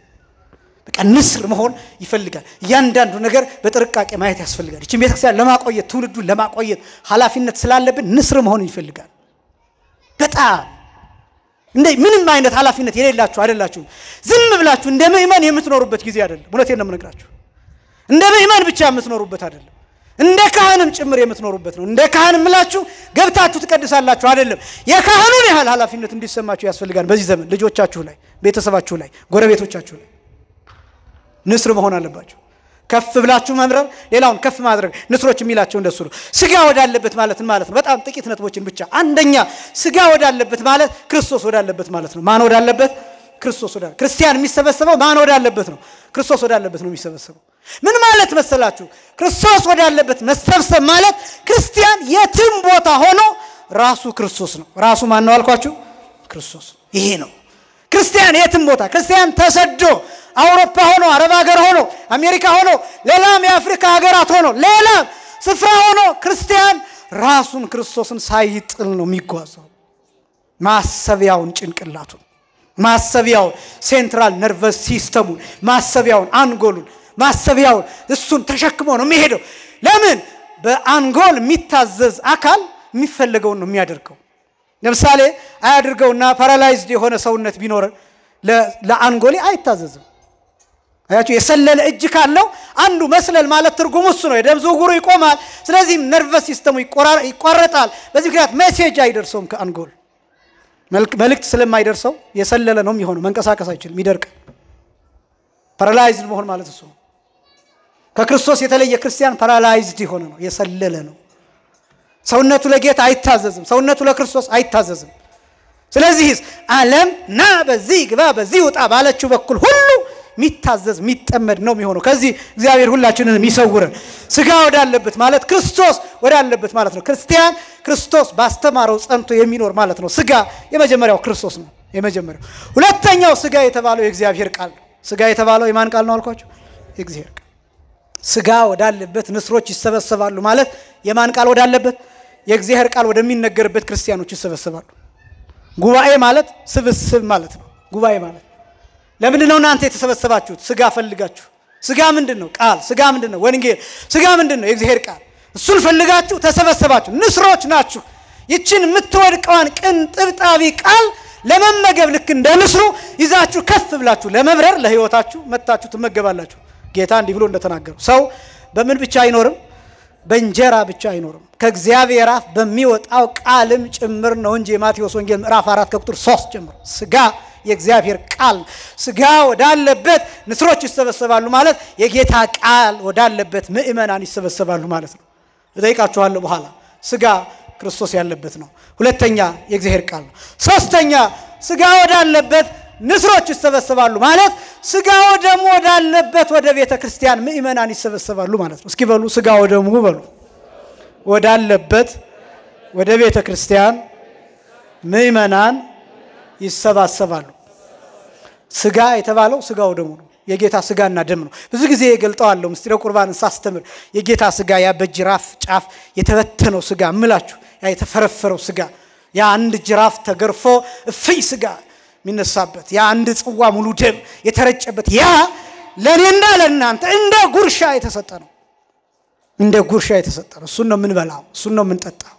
በቃ ንስር መሆን ይፈልጋል። እያንዳንዱ ነገር በጥንቃቄ ማየት ያስፈልጋል። እቺ ቤተክርስቲያን ለማቆየት ትውልዱን ለማቆየት ኃላፊነት ስላለብን ንስር መሆን ይፈልጋል። በጣም እንዴ ምንም አይነት ኃላፊነት የሌላችሁ አይደላችሁ። ዝም ብላችሁ እንደ ምእመን የምትኖሩበት ጊዜ አይደለም። እውነቴን ነው የምነግራችሁ። እንደ ምእመን ብቻ የምትኖሩበት አይደለም። እንደ ካህንም ጭምር የምትኖሩበት ነው። እንደ ካህንም ምላችሁ ገብታችሁ ትቀድሳላችሁ አይደለም። የካህኑን ያህል ኃላፊነት እንዲሰማችሁ ያስፈልጋል። በዚህ ዘመን ልጆቻችሁ ላይ፣ ቤተሰባችሁ ላይ፣ ጎረቤቶቻችሁ ላይ ንስር መሆን አለባችሁ። ከፍ ብላችሁ መምረር፣ ሌላውን ከፍ ማድረግ። ንስሮች የሚላቸው እንደሱ ነው። ስጋ ወዳለበት ማለት ነው። በጣም ጥቂት ነጥቦችን ብቻ። አንደኛ ስጋ ወዳለበት ማለት ክርስቶስ ወዳለበት ማለት ነው። ማን ወዳለበት? ክርስቶስ ወዳለበት። ክርስቲያን የሚሰበሰበው ማን ወዳለበት ነው? ክርስቶስ ወዳለበት ነው የሚሰበሰበው። ምን ማለት መሰላችሁ? ክርስቶስ ወዳለበት መሰብሰብ ማለት ክርስቲያን የትም ቦታ ሆኖ ራሱ ክርስቶስ ነው። ራሱ ማን ነው አልኳችሁ? ክርስቶስ። ይሄ ነው ክርስቲያን የትም ቦታ። ክርስቲያን ተሰዶ አውሮፓ ሆኖ፣ አረብ ሀገር ሆኖ፣ አሜሪካ ሆኖ፣ ሌላም የአፍሪካ ሀገራት ሆኖ፣ ሌላም ስፍራ ሆኖ ክርስቲያን ራሱን ክርስቶስን ሳይጥል ነው የሚጓዘው። ማሰቢያውን ጭንቅላቱን፣ ማሰቢያውን ሴንትራል ነርቨስ ሲስተሙን፣ ማሰቢያውን አንጎሉን፣ ማሰቢያውን እሱን ተሸክሞ ነው የሚሄደው። ለምን? በአንጎል የሚታዘዝ አካል የሚፈልገውን ነው የሚያደርገው። ለምሳሌ አያድርገውና ፓራላይዝድ የሆነ ሰውነት ቢኖር ለአንጎሌ አይታዘዝም። አያችሁ፣ የሰለለ እጅ ካለው አንዱ መስለል ማለት ትርጉሙ እሱ ነው። የደም ዝውውሩ ይቆማል። ስለዚህ ነርቨስ ሲስተሙ ይቋረጣል። በዚህ ምክንያት ሜሴጅ አይደርሰውም ከአንጎል መልእክት ስለማይደርሰው የሰለለ ነው የሚሆነው። መንቀሳቀስ አይችልም፣ ይደርቅ። ፓራላይዝድ መሆን ማለት እሱ ነው። ከክርስቶስ የተለየ ክርስቲያን ፓራላይዝድ የሆነ ነው፣ የሰለለ ነው። ሰውነቱ ለጌታ አይታዘዝም፣ ሰውነቱ ለክርስቶስ አይታዘዝም። ስለዚህ ዓለም ና በዚህ ግባ በዚህ ወጣ ባለችው በኩል ሁሉ የሚታዘዝ የሚጠመድ ነው የሚሆነው። ከዚህ እግዚአብሔር ሁላችንን ይሰውረን። ስጋ ወዳለበት ማለት ክርስቶስ ወዳለበት ማለት ነው። ክርስቲያን ክርስቶስ ባስተማረው ጸንቶ የሚኖር ማለት ነው። ስጋ የመጀመሪያው ክርስቶስ ነው የመጀመሪያው። ሁለተኛው ስጋ የተባለው የእግዚአብሔር ቃል ነው። ስጋ የተባለው የማን ቃል ነው አልኳችሁ? የእግዚአብሔር ቃል። ስጋ ወዳለበት ንስሮች ይሰበሰባሉ ማለት የማን ቃል ወዳለበት? የእግዚአብሔር ቃል ወደሚነገርበት ክርስቲያኖች ይሰበሰባሉ። ጉባኤ ማለት ስብስብ ማለት ነው። ጉባኤ ማለት ለምን ነው እናንተ የተሰበሰባችሁት? ስጋ ፈልጋችሁ። ስጋ ምንድነው? ቃል። ስጋ ምንድነው? ወንጌል። ስጋ ምንድነው? የእግዚአብሔር ቃል። እሱን ፈልጋችሁ ተሰበሰባችሁ። ንስሮች ናችሁ። ይችን የምትወድቀዋን ቅንጥብጣቢ ቃል ለመመገብ ልክ እንደ ንስሩ ይዛችሁ ከፍ ብላችሁ ለመብረር ለህይወታችሁ መጣችሁ ትመገባላችሁ። ጌታ እንዲህ ብሎ እንደተናገረው ሰው በምን ብቻ አይኖርም? በእንጀራ ብቻ አይኖርም፣ ከእግዚአብሔር አፍ በሚወጣው ቃልም ጭምር ነው እንጂ። ማቴዎስ ወንጌል ምዕራፍ 4 ከቁጥር 3 ጀምሮ ስጋ የእግዚአብሔር ቃል። ስጋ ወዳለበት ንስሮች ይሰበሰባሉ ማለት የጌታ ቃል ወዳለበት ምእመናን ይሰበሰባሉ ማለት ነው። እጠይቃችኋለሁ በኋላ። ስጋ ክርስቶስ ያለበት ነው። ሁለተኛ የእግዚአብሔር ቃል ነው። ሶስተኛ ስጋ ወዳለበት ንስሮች ይሰበሰባሉ ማለት ስጋ ወደሙ ወዳለበት ወደ ቤተ ክርስቲያን ምእመናን ይሰበሰባሉ ማለት ነው። እስኪ በሉ ስጋ ወደሙ በሉ። ወዳለበት ወደ ቤተ ክርስቲያን ምእመናን ይሰባሰባሉ። ስጋ የተባለው ስጋ ወደሙ ነው። የጌታ ስጋና ደም ነው። ብዙ ጊዜ ገልጠዋለሁ ምስጢረ ቁርባንን ሳስተምር። የጌታ ስጋ ያ በጅራፍ ጫፍ የተበተነው ስጋ እምላችሁ፣ ያ የተፈረፈረው ስጋ፣ ያ አንድ ጅራፍ ተገርፎ እፍይ ስጋ ሚነሳበት፣ ያ አንድ ጽዋ ሙሉ ደም የተረጨበት፣ ያ ለኔና ለእናንተ እንደ ጉርሻ የተሰጠ ነው። እንደ ጉርሻ የተሰጠ ነው። እሱን ነው የምንበላው፣ እሱን ነው የምንጠጣው።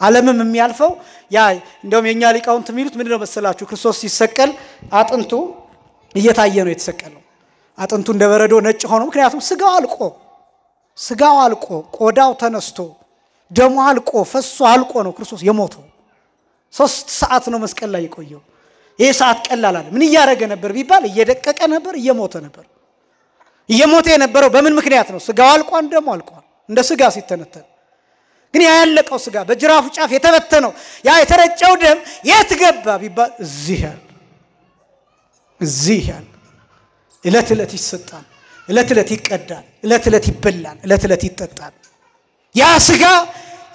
ዓለምም የሚያልፈው ያ እንደውም የኛ ሊቃውንት የሚሉት ምንድነው መሰላችሁ? ክርስቶስ ሲሰቀል አጥንቱ እየታየ ነው የተሰቀለው። አጥንቱ እንደ በረዶ ነጭ ሆኖ፣ ምክንያቱም ስጋው አልቆ ቆዳው ተነስቶ ደሙ አልቆ ፈሶ አልቆ ነው ክርስቶስ የሞተው። 3 ሰዓት ነው መስቀል ላይ የቆየው። ይሄ ሰዓት ቀላል አይደለም። ምን ያደረገ ነበር ቢባል እየደቀቀ ነበር፣ እየሞተ ነበር። እየሞተ የነበረው በምን ምክንያት ነው? ስጋው አልቋል፣ ደሙ አልቋል። እንደ ስጋ ሲተነተን። ግን ያ ያለቀው ስጋ በጅራፉ ጫፍ የተበተነው ያ የተረጨው ደም የት ገባ ቢባል እዚህ ያለ እለት እለት ይሰጣል፣ እለት እለት ይቀዳል፣ እለት እለት ይበላል፣ እለት እለት ይጠጣል። ያ ስጋ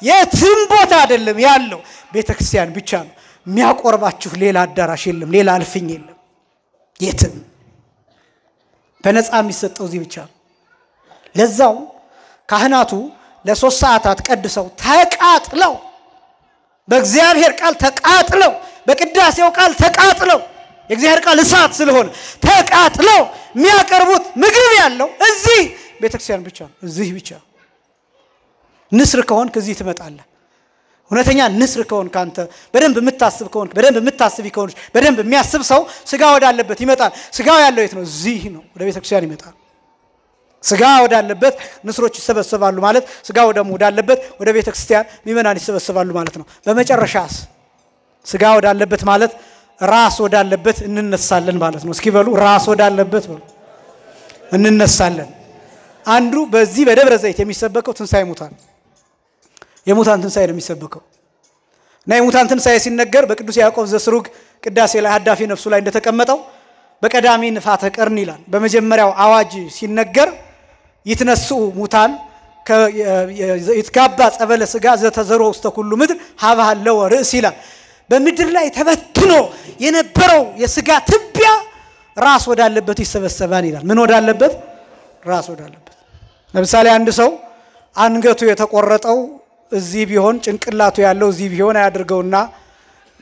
የትም ቦታ አይደለም ያለው ቤተክርስቲያን ብቻ ነው። የሚያቆርባችሁ ሌላ አዳራሽ የለም፣ ሌላ አልፍኝ የለም። የትም በነፃ የሚሰጠው እዚህ ብቻ ነው። ለዛው ካህናቱ ለ3 ሰዓታት ቀድሰው ተቃጥለው በእግዚአብሔር ቃል ተቃጥለው በቅዳሴው ቃል ተቃጥለው የእግዚአብሔር ቃል እሳት ስለሆነ ተቃጥለው የሚያቀርቡት ምግብ ያለው እዚህ ቤተክርስቲያን ብቻ ነው። እዚህ ብቻ ንስር ከሆን ከዚህ ትመጣለህ። እውነተኛ ንስር ከሆን ካንተ በደንብ የምታስብ ከሆን በደንብ የምታስብ ከሆን በደንብ የሚያስብ ሰው ስጋ ወዳለበት ይመጣል። ስጋው ያለው የት ነው? እዚህ ነው። ወደ ቤተክርስቲያን ይመጣል። ስጋ ወዳለበት ንስሮች ይሰበሰባሉ ማለት ስጋ ወዳለበት ወደ ቤተክርስቲያን ምእመናን ይሰበሰባሉ ማለት ነው። በመጨረሻስ ስጋ ወዳለበት ማለት ራስ ወዳለበት እንነሳለን ማለት ነው። እስኪ በሉ ራስ ወዳለበት በሉ እንነሳለን። አንዱ በዚህ በደብረ ዘይት የሚሰበከው ትንሳኤ ሙታን የሙታን ትንሳኤ ነው የሚሰበከው። እና የሙታን ትንሳኤ ሲነገር በቅዱስ ያዕቆብ ዘስሩግ ቅዳሴ ላይ ሐዳፊ ነፍሱ ላይ እንደተቀመጠው በቀዳሚ ንፋተ ቀርን ይላል። በመጀመሪያው አዋጅ ሲነገር ይትነስኡ ሙታን ይትጋባ ጸበለ ስጋ ዘተዘሮ ውስተ ኩሉ ምድር ሀባለው ርዕስ ይላል። በምድር ላይ ተበትኖ የነበረው የስጋ ትቢያ ራስ ወዳለበት ይሰበሰባል ይላል። ምን ወዳለበት? ራስ ወዳለበት። ለምሳሌ አንድ ሰው አንገቱ የተቆረጠው እዚህ ቢሆን ጭንቅላቱ ያለው እዚህ ቢሆን ያድርገውና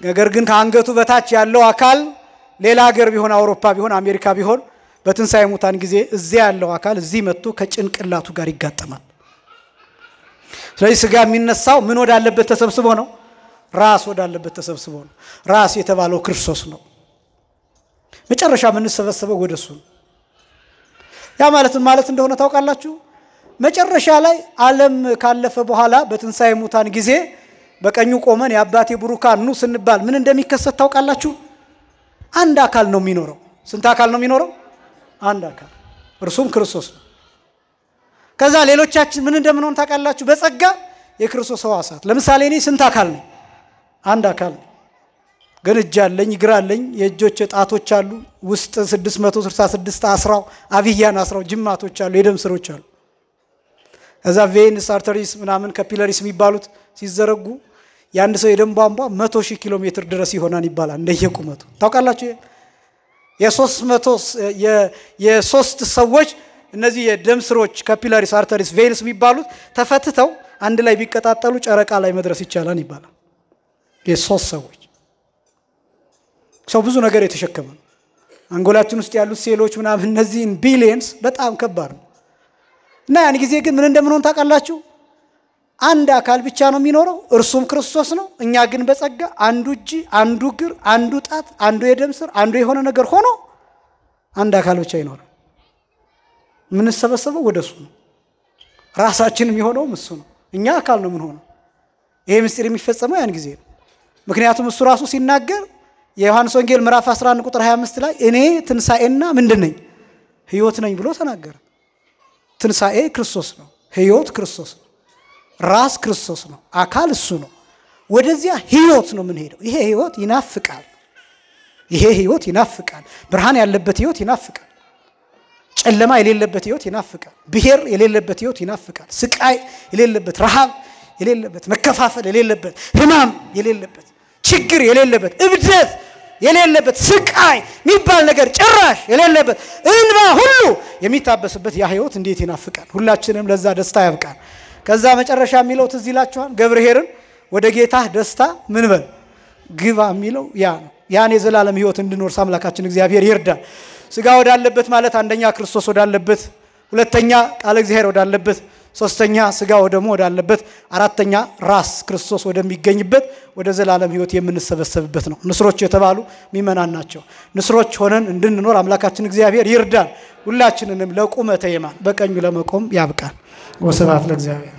ነገር ግን ከአንገቱ በታች ያለው አካል ሌላ ሀገር ቢሆን አውሮፓ ቢሆን አሜሪካ ቢሆን በትንሳኤ ሙታን ጊዜ እዚህ ያለው አካል እዚህ መጥቶ ከጭንቅላቱ ጋር ይጋጠማል። ስለዚህ ስጋ የሚነሳው ምን ወዳለበት ተሰብስቦ ነው? ራስ ወዳለበት ተሰብስቦ ነው። ራስ የተባለው ክርስቶስ ነው። መጨረሻ ምን ተሰበሰበው ወደሱ ነው። ያ ማለት እንደሆነ ታውቃላችሁ። መጨረሻ ላይ ዓለም ካለፈ በኋላ በትንሳኤ ሙታን ጊዜ በቀኙ ቆመን የአባቴ ብሩካን ኑ ስንባል ምን እንደሚከሰት ታውቃላችሁ? አንድ አካል ነው የሚኖረው። ስንት አካል ነው የሚኖረው? አንድ አካል፣ እርሱም ክርስቶስ ነው። ከዛ ሌሎቻችን ምን እንደምንሆን ታውቃላችሁ? በጸጋ የክርስቶስ ሕዋሳት። ለምሳሌ እኔ ስንት አካል ነኝ? አንድ አካል ነኝ። ግን እጅ አለኝ፣ እግር አለኝ፣ የእጆች ጣቶች አሉ፣ ውስጥ 666 አስራው አብያን አስራው ጅማቶች አሉ፣ የደም ስሮች አሉ። እዛ ቬንስ አርተሪስ ምናምን ካፒላሪስ የሚባሉት ሲዘረጉ ያንድ ሰው የደም ቧንቧ 100,000 ኪሎ ሜትር ድረስ ይሆናል ይባላል እንደየቁመቱ። ታውቃላችሁ? የሶስት ሰዎች እነዚህ የደም ስሮች ካፒላሪስ አርተሪስ ቬንስ የሚባሉት ተፈትተው አንድ ላይ ቢቀጣጠሉ ጨረቃ ላይ መድረስ ይቻላል ይባላል። የሶስት ሰዎች ሰው ብዙ ነገር የተሸከመ ነው። አንጎላችን ውስጥ ያሉት ሴሎች ምናምን እነዚህን ቢሊየንስ በጣም ከባድ ነው። እና ያን ጊዜ ግን ምን እንደምንሆን ታውቃላችሁ? አንድ አካል ብቻ ነው የሚኖረው፣ እርሱም ክርስቶስ ነው። እኛ ግን በጸጋ አንዱ እጅ፣ አንዱ እግር፣ አንዱ ጣት፣ አንዱ የደም ስር፣ አንዱ የሆነ ነገር ሆኖ አንድ አካል ብቻ ይኖራል። ምን ተሰበሰበው ወደሱ ነው። ራሳችንም የሆነውም እሱ ነው። እኛ አካል ነው ምን ሆነው። ይሄ ምስጢር የሚፈጸመው ያን ጊዜ ነው። ምክንያቱም እሱ ራሱ ሲናገር የዮሐንስ ወንጌል ምዕራፍ 11 ቁጥር 25 ላይ እኔ ትንሳኤና ምንድነኝ? ሕይወት ነኝ ብሎ ተናገረ። ትንሳኤ ክርስቶስ ነው፣ ሕይወት ክርስቶስ ነው፣ ራስ ክርስቶስ ነው፣ አካል እሱ ነው። ወደዚያ ሕይወት ነው ምን ሄደው። ይሄ ሕይወት ይናፍቃል። ይሄ ሕይወት ይናፍቃል። ብርሃን ያለበት ሕይወት ይናፍቃል። ጨለማ የሌለበት ሕይወት ይናፍቃል። ብሔር የሌለበት ሕይወት ይናፍቃል። ስቃይ የሌለበት፣ ረሃብ የሌለበት፣ መከፋፈል የሌለበት፣ ህማም የሌለበት፣ ችግር የሌለበት፣ እብደት የሌለበት፣ ስቃይ የሚባል ነገር ጭራሽ የሌለበት፣ እንባ ሁሉ የሚታበስበት ያ ሕይወት እንዴት ይናፍቃል። ሁላችንም ለዛ ደስታ ያብቃል። ከዛ መጨረሻ የሚለው ትዝ ይላችኋል። ገብርኄርን ወደ ጌታ ደስታ ምን በል ግባ የሚለው ያ ነው። ያን የዘላለም ሕይወት እንድንወርስ አምላካችን እግዚአብሔር ይርዳል። ስጋ ወዳለበት ማለት አንደኛ ክርስቶስ ወዳለበት፣ ሁለተኛ ቃለ እግዚአብሔር ወዳለበት፣ ሶስተኛ ስጋ ወደሙ ወዳለበት፣ አራተኛ ራስ ክርስቶስ ወደሚገኝበት ወደ ዘላለም ሕይወት የምንሰበሰብበት ነው። ንስሮች የተባሉ ምእመናን ናቸው። ንስሮች ሆነን እንድንኖር አምላካችን እግዚአብሔር ይርዳል። ሁላችንንም ለቁመተ የማን በቀኙ ለመቆም ያብቃል። ወስብሐት ለእግዚአብሔር።